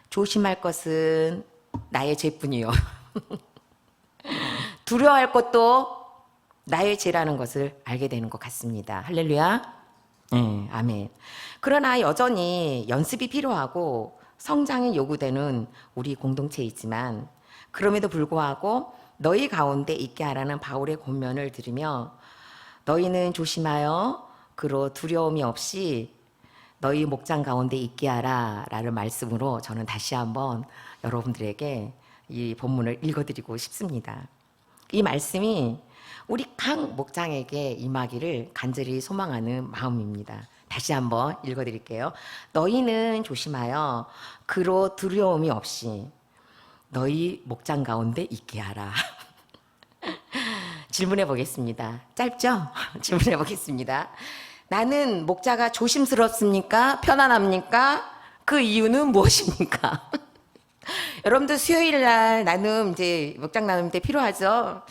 조심할 것은 나의 죄뿐이요. 두려워할 것도 나의 죄라는 것을 알게 되는 것 같습니다. 할렐루야. 아멘. 그러나 여전히 연습이 필요하고 성장이 요구되는 우리 공동체이지만 그럼에도 불구하고 너희 가운데 있게 하라는 바울의 권면을 들으며 너희는 조심하여 그로 두려움이 없이 너희 목장 가운데 있게 하라 라는 말씀으로 저는 다시 한번 여러분들에게 이 본문을 읽어드리고 싶습니다. 이 말씀이 우리 각 목장에게 임하기를 간절히 소망하는 마음입니다. 다시 한번 읽어드릴게요. 너희는 조심하여 그로 두려움이 없이 너희 목장 가운데 있게 하라. 질문해 보겠습니다. 짧죠? 질문해 보겠습니다. 나는 목자가 조심스럽습니까? 편안합니까? 그 이유는 무엇입니까? 여러분들 수요일 날 나눔 이제 목장 나눔 때 필요하죠?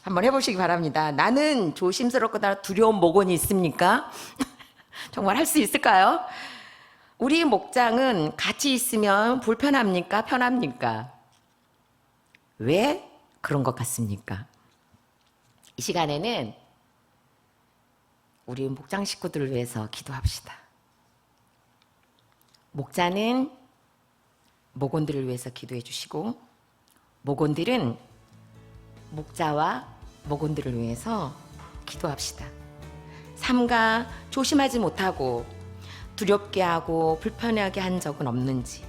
한번 해보시기 바랍니다. 나는 조심스럽거나 두려운 목원이 있습니까? 정말 할 수 있을까요? 우리 목장은 같이 있으면 불편합니까? 편합니까? 왜 그런 것 같습니까? 이 시간에는 우리 목장 식구들을 위해서 기도합시다. 목자는 목원들을 위해서 기도해 주시고 목원들은 목자와 목원들을 위해서 기도합시다. 삼가 조심하지 못하고 두렵게 하고 불편하게 한 적은 없는지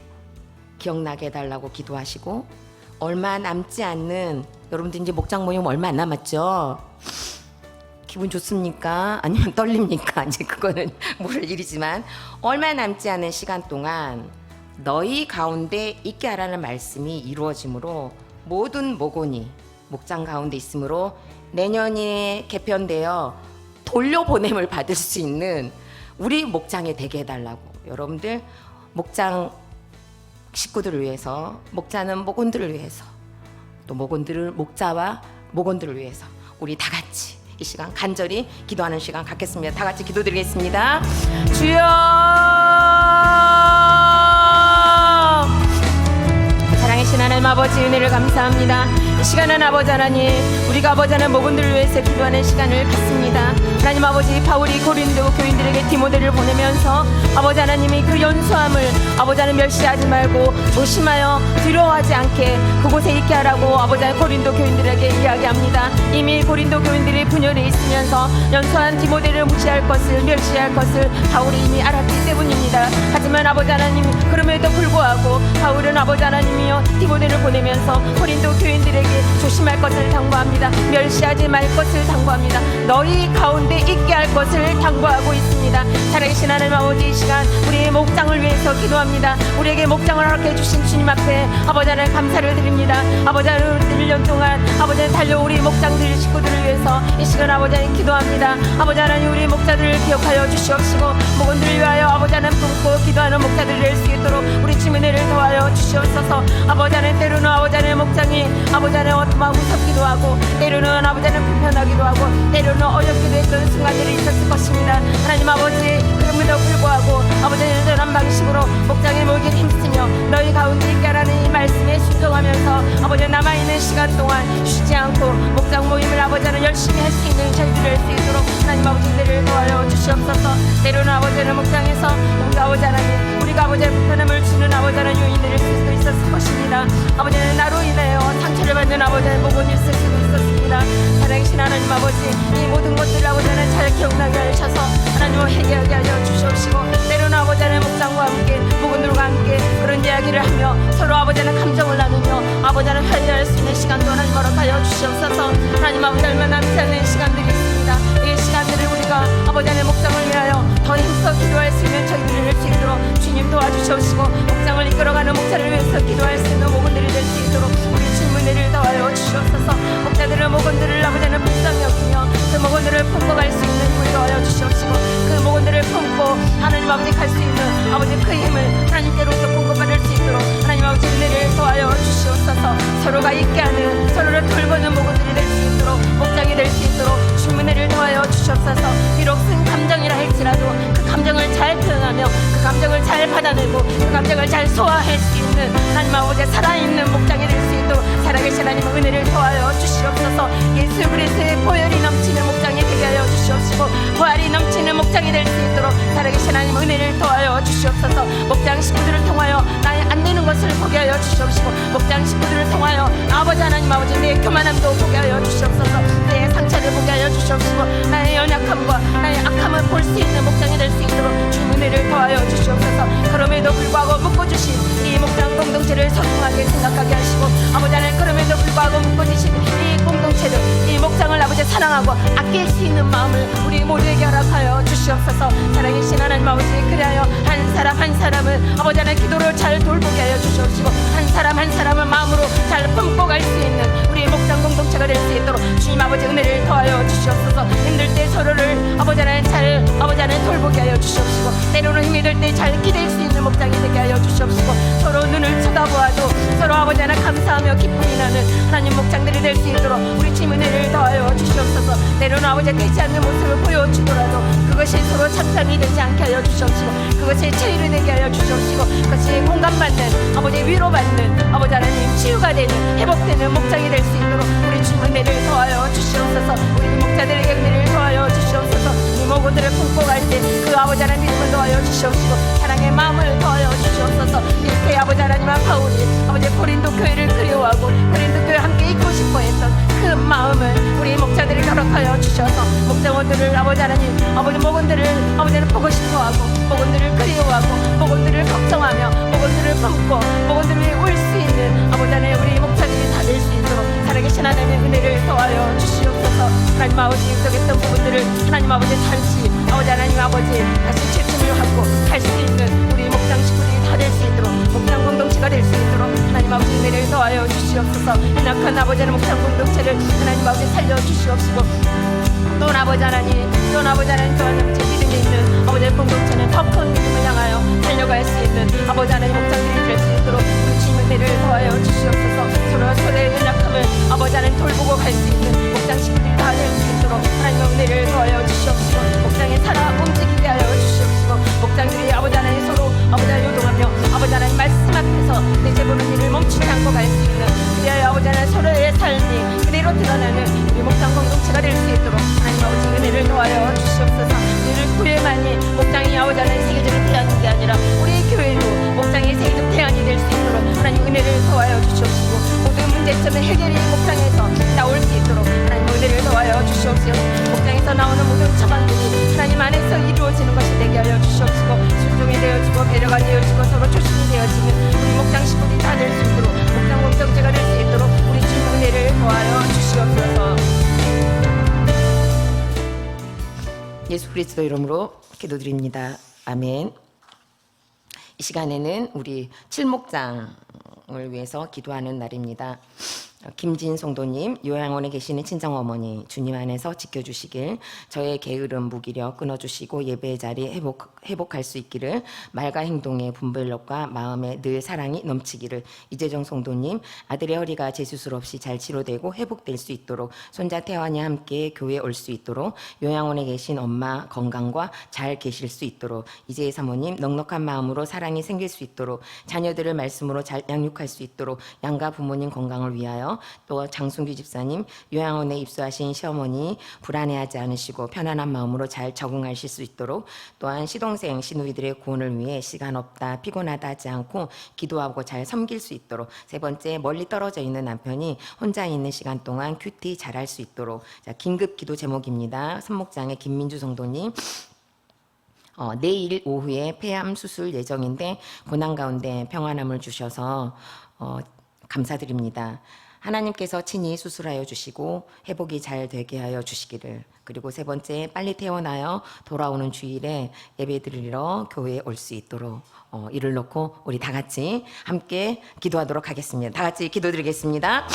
기억나게 해달라고 기도하시고 얼마 남지 않는 여러분들 이제 목장 모임 얼마 안 남았죠? 기분 좋습니까? 아니면 떨립니까? 이제 그거는 모를 일이지만 얼마 남지 않은 시간 동안 너희 가운데 있게 하라는 말씀이 이루어지므로 모든 목원이 목장 가운데 있으므로 내년에 개편되어 돌려보냄을 받을 수 있는 우리 목장에 되게 해달라고 여러분들 목장 식구들을 위해서 목자는 목원들을 위해서 또 목원들을 목자와 목원들을 위해서 우리 다 같이 이 시간 간절히 기도하는 시간 갖겠습니다. 다 같이 기도드리겠습니다. 주여 사랑하신 하나님 아버지 은혜를 감사합니다. 이 시간은 아버지 하나님 우리가 아버지 하나님 목원들을 위해서 기도하는 시간을 갖습니다. 하나님 아버지 바울이 고린도 교인들에게 디모데를 보내면서 아버지 하나님이 그 연수함을 아버지 하나님 멸시하지 말고 조심하여 두려워하지 않게 그곳에 있게 하라고 아버지 하나님 고린도 교인들에게 이야기합니다. 이미 고린도 교인들이 분열해 있으면서 연수한 디모데를 무시할 것을 멸시할 것을 바울이 이미 알았기 때문입니다. 하지만 아버지 하나님 그럼에도 불구하고 바울은 아버지 하나님이여 디모데를 보내면서 고린도 교인들에게 조심할 것을 당부합니다. 멸시하지 말 것을 당부합니다. 너희 가운데 있게 있게 할 것을 당부하고 있습니다. 살아계신 하나님 아버지, 이 시간 우리의 목장을 위해서 기도합니다. 우리에게 목장을 허락해 주신 주님 앞에 아버지 하나님 감사를 드립니다. 아버지 하나님 1년 동안 아버지 하나님 달려 우리 목장들 식구들을 위해서 이 시간 아버지 하나님 기도합니다. 아버지 하나님 우리 목자들을 기억하여 주시옵시고 목원들을 위하여 아버지 하나님 품고 기도하는 목자들이 될 수 있도록 우리 주님의 은혜를 더하여 주시옵소서. 아버지 하나님 때로는 아버지 하나님 목장이 아버지 하나님 마음 무섭기도 하고 때로는 아버지 하나님 불편하기도 하고 때로는 어렵기도 했던 순간들이 있었을 것입니다. 하나님 아버지 그럼에도 불구하고 아버지 하나님 전한 방식으로 목장에 모이길 힘쓰며 너희 가운데 있게 하라는 이 말씀에 순종하면서 아버지 남아있는 시간 동안 쉬지 않고 목장 모임을 아버지 하나님 열심히 할 수 있는 저희들이 될 수 있도록 하나님 아버지 은혜를 더하여 주시옵소서. 때로는 아버지 하나님 목장에서 우리 아버지 하나님 우리가 아버지 하나님 불편함을 주는 아버지 하나님 요인들일 수도 있었을 것입니다. 아버지 하나님 나로 인하여 상처를 받는 아버지 하나님 목원이 있을 수도 있었습니다. 살아계신 하나님 아버지 이 모든 것들을 아버지 하나님 잘 기억나게 하셔서 하나님을 회개하게 하여 주시옵시고 때로는 아버지 하나님 목장과 함께 목원들과 함께 그런 이야기를 하며 서로 아버지 하나님 감정을 나누며 아버지 하나님 회개할 수 있는 시간도 하나님 허락하여 주시옵소서. 하나님 아버지 얼마 남지 않는 시간들이 있습니다. 이 시간들을 우리가 아버지 하나님 목장을 위하여 더 힘써 기도할 수 있는 저희들이 될 수 있도록 주님 도와주시옵시고 목장을 이끌어가는 목자를 위해서 기도할 수 있는 목원들이 될 수 있도록 우리 주님 은혜를 더하여 주시옵소서. 목자들은 목원들을 아버지 하나님 불쌍히 여기며 그 목원들을 품고 갈 수 있는 힘을 더하여 주시옵시고 그 목원들을 품고 하나님 아버지 갈 수 있는 아버지 그 힘을 하나님께로부터 공급받을 수 있도록 하나님 아버지 은혜를 더하여 주시옵소서. 서로가 있게 하는 서로를 돌보는 목원들이 될 수 있도록 목장이 될 수 있도록 주님 은혜를 더하여 주시옵소서. 비록 쓴 감정이라 할지라도 그 감정을 잘 표현하며 그 감정을 잘 받아내고 그 감정을 잘 소화할 수 있는 하나님 아버지 살아있는 목장이 될 수 있도록 살아계신 하나님의 은혜를 더하여 주시옵소서. 예수 그리스도의 보혈이 넘치는 목장이 되게 하여 주시옵시고 부활이 넘치는 목장이 될 수 있도록 살아계신 하나님의 은혜를 더하여 주시옵소서. 목장 식구들을 통하여 나의 안 되는 것을 보게 하여 주시옵시고 목장 식구들을 통하여 아버지 하나님 아버지 내 교만함도 보게 하여 주시옵소서. 내 상처를 보게 하여 주시옵시고 나의 연약함과 나의 악함을 볼 수 있는 목장이 될 수 있도록 주님 은혜를 더하여 주시옵소서. 그럼에도 불구하고 묶어주신 이 목장 공동체를 소중하게 생각하게 하시고 아버지 하나님 그럼에도 불구하고 묶어주신 이 공동체를 이 목장을 아버지 사랑하고 아낄 수 있는 마음을 우리 모두에게 허락하여 주시옵소서. 살아계신 하나님 아버지 그리하여 한 사람 한 사람을 아버지 하나님 기도를 잘 돌보게 하여 주시옵시고 한 사람 한 사람을 마음으로 잘 품고 갈 수 있는 우리 목장 공동체가 될 수 있도록 주님 아버지 은혜를 더하여 주시옵소서. 힘들 때 서로를 아버지 하나님 잘 아버지 하나님 돌보게 하여 주시옵시고 때로는 힘이 들 때 잘 기댈 수 있는 목장이 되게 하여 주시옵시고 서로 눈을 쳐다보아도 서로 아버지 하나님 감사하며 기쁨이 나는 하나님 목장들이 될 수 있도록 우리 주님 은혜를 더하여 주시옵소서. 때로는 아버지 되지 않는 모습을 보여주더라도 그것이 서로 참담이 되지 않게 하여 주시옵시고 그것이 체일이 되게 하여 주시옵시고 그것이 공감받는 아버지 위로받는 아버지 하나님 치유가 되는 회복되는 목장이 될 수 있도록 우리 주님 은혜를 더하여 주시옵소서. 우리 목자들에게 은혜를 더하여 주시옵소서. 이 모고들을 품고 갈 때 그 아버지 하나님 믿음을 더하여 주시옵시고 사랑의 마음을 더하여 주시옵소서. 이렇게 아버지 하나님과 바울이 아버지 고린도 교회를 그리워하고 고린도 교회 함께 있고 싶어 했던 그 마음을 우리 목자들이 허락하여 주셔서 목자원들을 아버지 하나님 아버지 목원들을 아버지 하나님 보고 싶어하고 목원들을 그리워하고 목원들을 걱정하며 목원들을 품고 목원들을 위해 올 수 있는 아버지 하나님 우리 목자들이 다 될 수 있도록 살아계신 하나님의 은혜를 더하여 주시옵소서. 하나님 아버지 부족했던 부분들을 하나님 아버지 다시 아버지 하나님 아버지 다시 재침을 하고 할 수 있는 우리 목장 식구들이 다 될 수 있도록 목장 공동체가 될 수 있도록 하나님 아버지 은혜를 더하여 주시옵소서. 연약한 아버지 하나님 목장 공동체를 하나님 아버지 살려 주시옵시고 또 아버지 하나님 또 아버지 하나님 또 제 믿음이 있는 아버지 공동체는 더 큰 믿음을 향하여 달려갈 수 있는 아버지 하나님 목장들이 될 수 있도록 우리 주님 은혜를 더하여 주시옵소서. 서로 서로의 연약함을 아버지 하나님 돌보고 갈 수 있는 목장 식구들이 다 될 수 있도록 하나님의 은혜를 더하여 주시옵시고 목장에 살아 움직이게 하여 주시옵시고 목장들이 아버지 하나님 서로 아버지 하나님 요동하며 아버지 하나님 말씀 앞에서 내제 보는 일을 멈추지 않고 갈 수 있는 그리하여 아버지 하나님 서로의 삶이 그대로 드러나는 우리 목장 공동체가 될 수 있도록 하나님 아버지 은혜를 더하여 주시옵소서. 우리 교회만이 목장이 아버지 하나님 세계적인 대안이 게 아니라 우리 교회도 목장이 세계적 대안이 될 수 있도록 하나님 은혜를 더하여 주시옵시고 모든 문제점의 해결이 목장에서 나올 수 있도록 하나님 은혜를 더하여 주시옵시고 목장에서 나오는 모든 처방들이 하나님 안에서 이루어지는 것이 되게 하여 주시옵시고 순종이 되어지고 배려가 되어지고 서로 조심이 되어지는 우리 목장 식구들이 다 될 수 있도록 목장 공동체가 될 수 있도록 우리 주님 은혜를 더하여 주시옵소서. 예수 그리스도 이름으로 기도드립니다. 아멘. 이 시간에는 우리 칠목장을 위해서 기도하는 날입니다. 김진 성도님, 요양원에 계시는 친정어머니, 주님 안에서 지켜주시길, 저의 게으름, 무기력 끊어주시고 예배의 자리 회복할 수 있기를, 말과 행동의 분별력과 마음에 늘 사랑이 넘치기를, 이재정 성도님, 아들의 허리가 재수술 없이 잘 치료되고 회복될 수 있도록, 손자 태환이 함께 교회에 올 수 있도록, 요양원에 계신 엄마 건강과 잘 계실 수 있도록, 이재희 사모님, 넉넉한 마음으로 사랑이 생길 수 있도록, 자녀들을 말씀으로 잘 양육할 수 있도록, 양가 부모님 건강을 위하여, 또 장순규 집사님, 요양원에 입소하신 시어머니 불안해하지 않으시고 편안한 마음으로 잘 적응하실 수 있도록, 또한 시동생 시누이들의 구원을 위해 시간 없다 피곤하다 하지 않고 기도하고 잘 섬길 수 있도록, 세 번째, 멀리 떨어져 있는 남편이 혼자 있는 시간 동안 큐티 잘할 수 있도록. 자, 긴급 기도 제목입니다. 선목장의 김민주 성도님, 내일 오후에 폐암 수술 예정인데 고난 가운데 평안함을 주셔서 감사드립니다. 하나님께서 친히 수술하여 주시고 회복이 잘 되게 하여 주시기를. 그리고 세 번째, 빨리 퇴원하여 돌아오는 주일에 예배드리러 교회에 올 수 있도록 이를 놓고 우리 다 같이 함께 기도하도록 하겠습니다. 다 같이 기도드리겠습니다.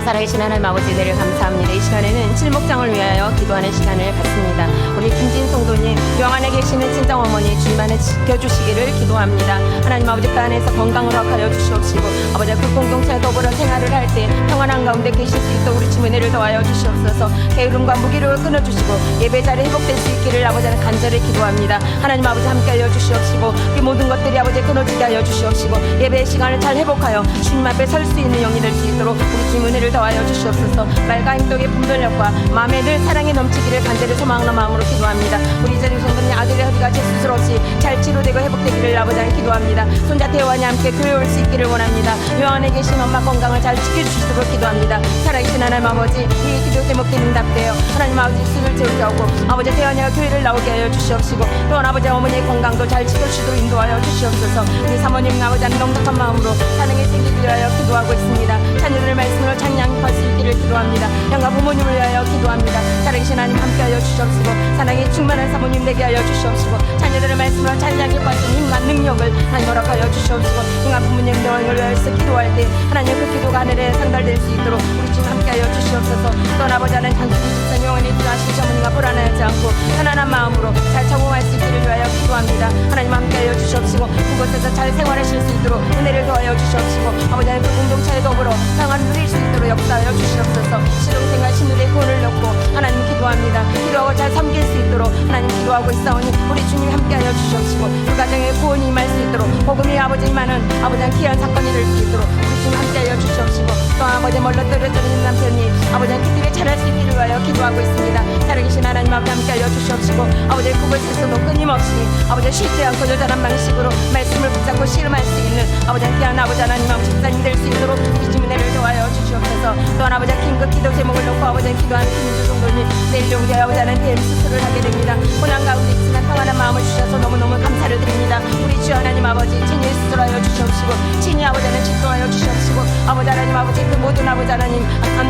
살아계신 하나님 아버지, 은혜를 감사합니다. 이 시간에는 칠목장을 위하여 기도하는 시간을 갖습니다. 우리 김진 성도님, 요양원에 계시는 친정어머니 주님 안에 지켜주시기를 기도합니다. 하나님 아버지, 그 안에서 건강을 허락하여 주시옵시고, 아버지 그 공동체에 더불어 생활을 할 때 평안한 가운데 계실 수 있도록 우리 주님 은혜를 더하여 주시옵소서. 게으름과 무기력을 끊어주시고 예배 자리 회복될 수 있기를 아버지는 간절히 기도합니다. 하나님 아버지 함께하여 주시옵시고, 그 모든 것들이 아버지 끊어지게 하여 주시옵시고, 예배의 시간을 잘 회복하여 주님 앞에 설 수 있는 영이 될 수 있도록 우리 주님 은혜를 더하여 주시옵소서. 말과 행동의 분별력과 마음에 늘 사랑이 넘치기를 간절히 소망하는 마음으로 기도합니다. 우리 이재정 성도님, 아들의 허리가 재수술 없이 잘 치료되고 회복되기를 아버지는 기도합니다. 손자 태환이 함께 교회에 올 수 있기를 원합니다. 요양원에 계신 엄마 건강을 잘 지켜주시도록 기도합니다. 살아계신 하나님 아버지, 이 기도 제목들이 응답되어 하나님 아버지 수를 채우게 하고 아버지 태환이가 교회를 나오게 하여 주시옵시고, 또한 아버지 어머니의 건강도 잘 지켜주시도록 인도하여 주시옵소서. 우리 사모님 아버지는 넉넉한 마음으로 사랑이 생기기 위하여 기도하고 있습니다. 자녀들의 말씀으로 찬양할 수 있기를 기도합니다. 양가 부모님을 위하여 기도합니다. 살아계신 하나님 함께하여 주시옵시고, 사랑이 충만한 사모님 되게 하여 주시옵시고, 자녀들의 말씀으로 찬양에 빠진 힘과 능력을 하나님 허락하여 주시옵시고, 양가 부모님 영광을 위하여서 기도할 때 하나님 그 기도가 하늘에 상달될 수 있도록 우리 주님 함께하여 주시옵소서. 또 아버지 하나님 장수님 집사 영원히 기도하신 어머니가 불안해하지 않고 편안한 마음으로 잘 적응할 수 있기를 위하여 기도합니다. 하나님 함께하여 주시옵시고, 그곳에서 잘 생활하실 수 있도록 은혜를 더하여 주시옵시고, 아버지 하나님 그 공동체에 더불어 평안을 누릴 수 있도록 역사하여 주시옵소서. 신동생과 신우의 구원을 넣고 하나님 기도합니다. 기도하고 잘 섬길 수 있도록 하나님 기도하고 있사오니 우리 주님 함께하여 주시옵시고, 그 가정에 구원이 임할 수 있도록 복음이 아버지 임하는 아버지 귀한 사건이 될 수 있도록 우리 주님 함께하여 주시옵시고, 또 아버지 멀리 떨어져 있는 남편이 아버지 기도에 잘할 수 있기를 위하여 기도하고 있습니다. 살아계신 하나님 아버지 함께하여 주시옵시고, 아버지 그곳에서도 끊임없이 아버지 쉬지 않고 여전한 방식으로 말씀을 붙잡고 실험할 수 있는 아버지 귀한 아버지 하나님 아버지 집사님 될 수 있도록 우리 주님 은혜를 도와여 주시옵소서. 또한 아버지 긴급 기도 제목을 놓고 아버지 기도하는 김민주 성도님, 내일 오후에 아버지 하나님 폐암 수술을 하게 됩니다. 고난 가운데 있지만 평안한 마음을 주셔서 너무너무 감사를 드립니다. 우리 주 하나님 아버지 친히 수술하여 주시옵시고, 친히 아버지 하나님 집도하여 주시옵시고, 아버지 하나님 아버지 그 모든 아버지 하나님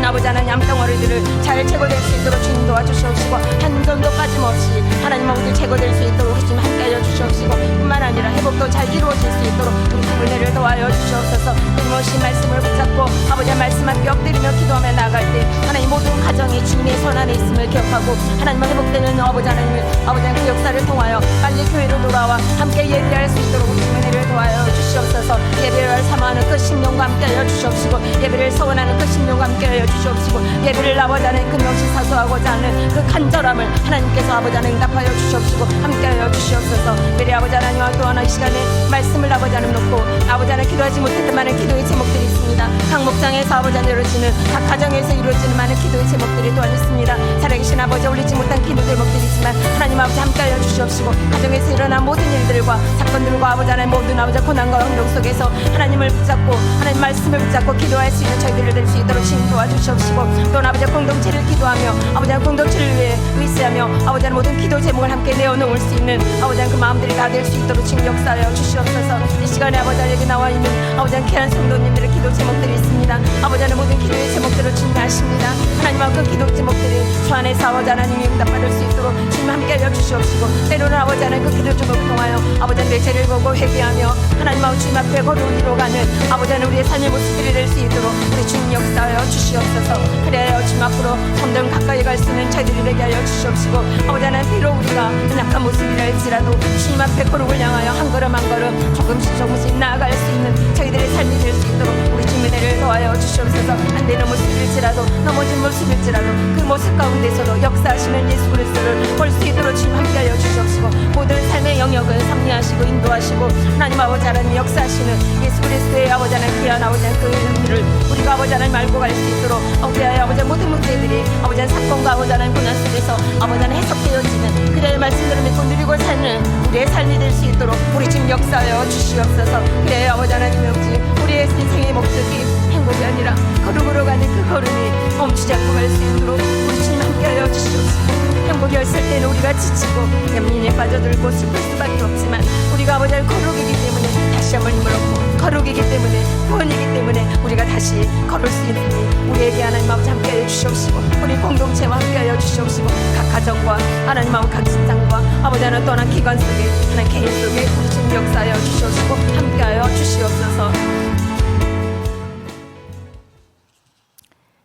아버지 하나님 암덩어리들을 잘 제거될 수 있도록 주님 도와주시옵시고, 한 점도 빠짐없이 하나님 아버지 제거될 수 있도록 우리 주님 함께하여 주시옵시고, 뿐만 아니라 회복도 잘 이루어질 수 있도록 우리 주님 은혜를 도와여 주시옵소서. 끊임없이 말씀을 붙잡고 아버지 말씀 앞에 엎드리며 기도하며 나아갈 때 하나님 모든 가정이 주님의 손 안에 있음을 기억하고 하나님과 회복되는 아버지 하나님을 아버지 그 역사를 통하여 빨리 교회로 돌아와 함께 예배할 수 있도록 우리 주님 은혜를 도와여 주시옵소서. 예배를 사모하는 그 심령과 함께하여 주시옵시고, 예배를 서원하는 그 심령과 함께하여 주시옵시고, 예배를 아버지 하나님 그 명시 사소하고자 하는 그 간절함을 하나님께서 아버지 하나님 응답하여 주시옵시고 함께하여 주시옵소서. 우리 아버지 하나님과 또한 이 시간에 말씀을 아버지 하나님 놓고 아버지 하나님 기도하지 못했던 많은 기도의 제목들이 있습니다. 각 목장에서 아버지 하나님 이루어지는, 각 가정에서 이루어지는 많은 기도의 제목들이 또한 있습니다. 살아계신 아버지 올리지 못한 기도 제목들이 있지만 하나님 아버지 함께하여 주시옵시고, 가정에서 일어난 모든 일들과 사건들과 아버지 하나님 모든 아버지 고난과 환경 속에서 하나님을 붙잡고 하나님 말씀을 붙잡고 기도할 수 있는 저희들을 될 수 있도록 주님 도와주시옵시고, 또 아버지 공동체를 기도하며 아버지 공동체를 위해 의지하며 아버지 모든 기도 제목을 함께 내어놓을 수 있는 아버지 그 마음들이 다 될 수 있도록 주님 역사하여 주시옵소서. 이 시간에 아버지 여기 나와 있는 아버지 귀한 성도 기도님들의 기도 제목들이 있습니다. 아버지 하나님 모든 기도의 제목들을 주님 아십니다. 하나님과 그 기도 제목들이 주 안에서 아버지 하나님이 응답받을 수 있도록 주님 함께 알려 주시옵시고 때로는 아버지 하나님 그 기도 제목을 통하여 아버지 하나님 내 죄를 보고 회개하며 하나님하고 주님 앞에 걸음을 이뤄가는 아버지 하나님 우리의 삶의 모습들이 될 수 있도록 우리 주님 역사하여 주시옵소서. 그래야 주님 앞으로 점점 가까이 갈 수 있는 저희들이 되게 하여 주시옵시고 아버지 하나님 비록 우리가 연약한 모습이라 할지라도 주님 앞에 걸음을 향하여 한 걸음 한 걸음 조금씩 나아갈 수 있는 저희들의 삶이 될 수 있도록 우리 주님의 은혜를 더하여 주시옵소서. 안 되는 모습일지라도 넘어진 모습일지라도 그 모습 가운데서도 역사하시는 예수 그리스도를 볼 수 있도록 주님 함께하여 주시옵시고 모든 삶의 영역을 섭리하시고 인도하시고 하나님 아버지 하나님 역사하시는 예수 그리스도의 아버지 하나님 귀한 아버지 하나님 그 은혜를 우리가 아버지 하나님 알고 갈 수 있도록 우리의 아버지 모든 문제들이 아버지 하나님 사건과 아버지 하나님 고난 속에서 아버지 하나님 해석되어지는 그래야 말씀대로 믿고 누리고 사는 우리의 삶이 될 수 있도록 우리 지금 역사하여 주시옵소서. 그래야 아버지 하나님의 없이 우리의 인생의 목적이 행복이 아니라 걸음으로 가는 그 걸음이 멈추지 않고 갈 수 있도록 우리 주님 함께하여 주시옵소서. 행복이 없을 때는 우리가 지치고 염려에 빠져들고 슬플 수밖에 없지만 우리가 아버지 하나님 거룩이기 때문에 다시 한번 힘을 얻고 거룩이기 때문에 구원이기 때문에 우리가 다시 걸을 수 있으니 우리에게 하나님 아버지 함께하여 주시옵시고 우리 공동체와 함께하여 주시옵시고 각 가정과 하나님 아버지 각 직장과 아버지 하나님 또한 기관 속에 하나님 개인 속에 우리 주님 역사하여 주시옵시고 함께하여 주시옵소서.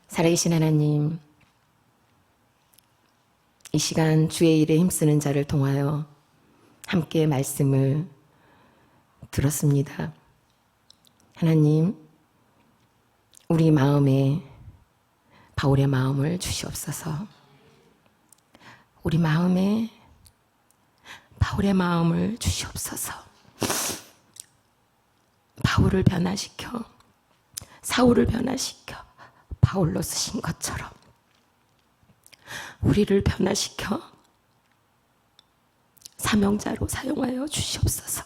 살아계신 하나님, 이 시간 주의 일에 힘쓰는 자를 통하여 함께 말씀을 들었습니다. 하나님, 우리 마음에 바울의 마음을 주시옵소서. 우리 마음에 바울의 마음을 주시옵소서. 바울을 변화시켜 사울을 변화시켜 바울로 쓰신 것처럼 우리를 변화시켜 사명자로 사용하여 주시옵소서.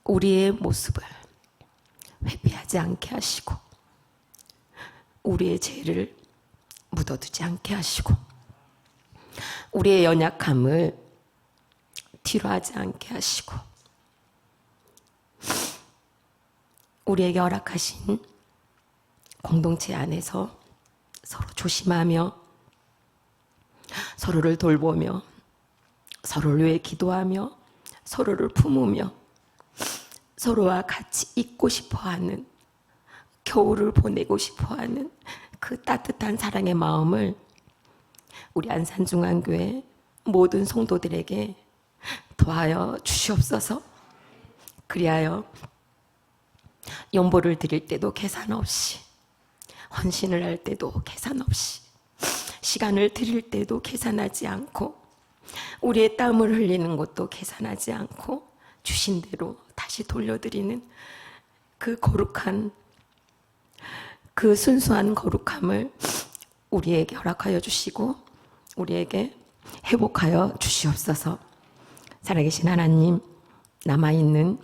우리의 모습을 회피하지 않게 하시고 우리의 죄를 묻어두지 않게 하시고 우리의 연약함을 뒤로하지 않게 하시고 우리에게 허락하신 공동체 안에서 서로 조심하며 서로를 돌보며 서로를 위해 기도하며 서로를 품으며 서로와 같이 있고 싶어하는 겨울을 보내고 싶어하는 그 따뜻한 사랑의 마음을 우리 안산중앙교회 모든 성도들에게 더하여 주시옵소서. 그리하여 연보를 드릴 때도 계산 없이 헌신을 할 때도 계산 없이 시간을 드릴 때도 계산하지 않고 우리의 땀을 흘리는 것도 계산하지 않고 주신 대로 다시 돌려드리는 그 거룩한 그 순수한 거룩함을 우리에게 허락하여 주시고 우리에게 회복하여 주시옵소서. 살아계신 하나님, 남아있는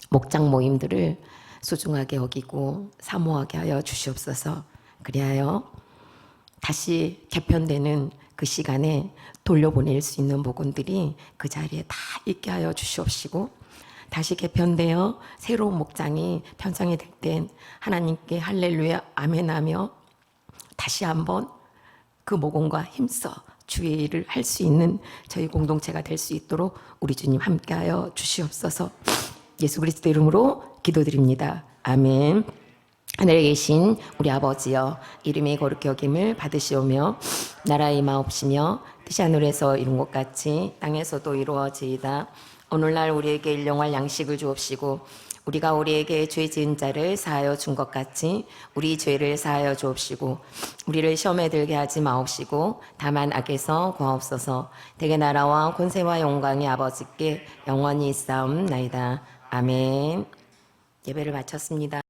목장 모임들을 소중하게 여기고 사모하게 하여 주시옵소서. 그리하여 다시 개편되는 그 시간에 돌려보낼 수 있는 목원들이 그 자리에 다 있게 하여 주시옵시고 다시 개편되어 새로운 목장이 편성이 될 땐 하나님께 할렐루야 아멘하며 다시 한번 그 모공과 힘써 주의 일을 할 수 있는 저희 공동체가 될 수 있도록 우리 주님 함께하여 주시옵소서. 예수 그리스도 이름으로 기도드립니다. 아멘. 하늘에 계신 우리 아버지여, 이름이 거룩히 여김을 받으시오며 나라의 임하옵시며 뜻이 하늘에서 이룬 것 같이 땅에서도 이루어지이다. 오늘날 우리에게 일용할 양식을 주옵시고 우리가 우리에게 죄 지은 자를 사하여 준 것 같이 우리 죄를 사하여 주옵시고 우리를 시험에 들게 하지 마옵시고 다만 악에서 구하옵소서. 대개 나라와 권세와 영광이 아버지께 영원히 있사옵나이다. 아멘. 예배를 마쳤습니다.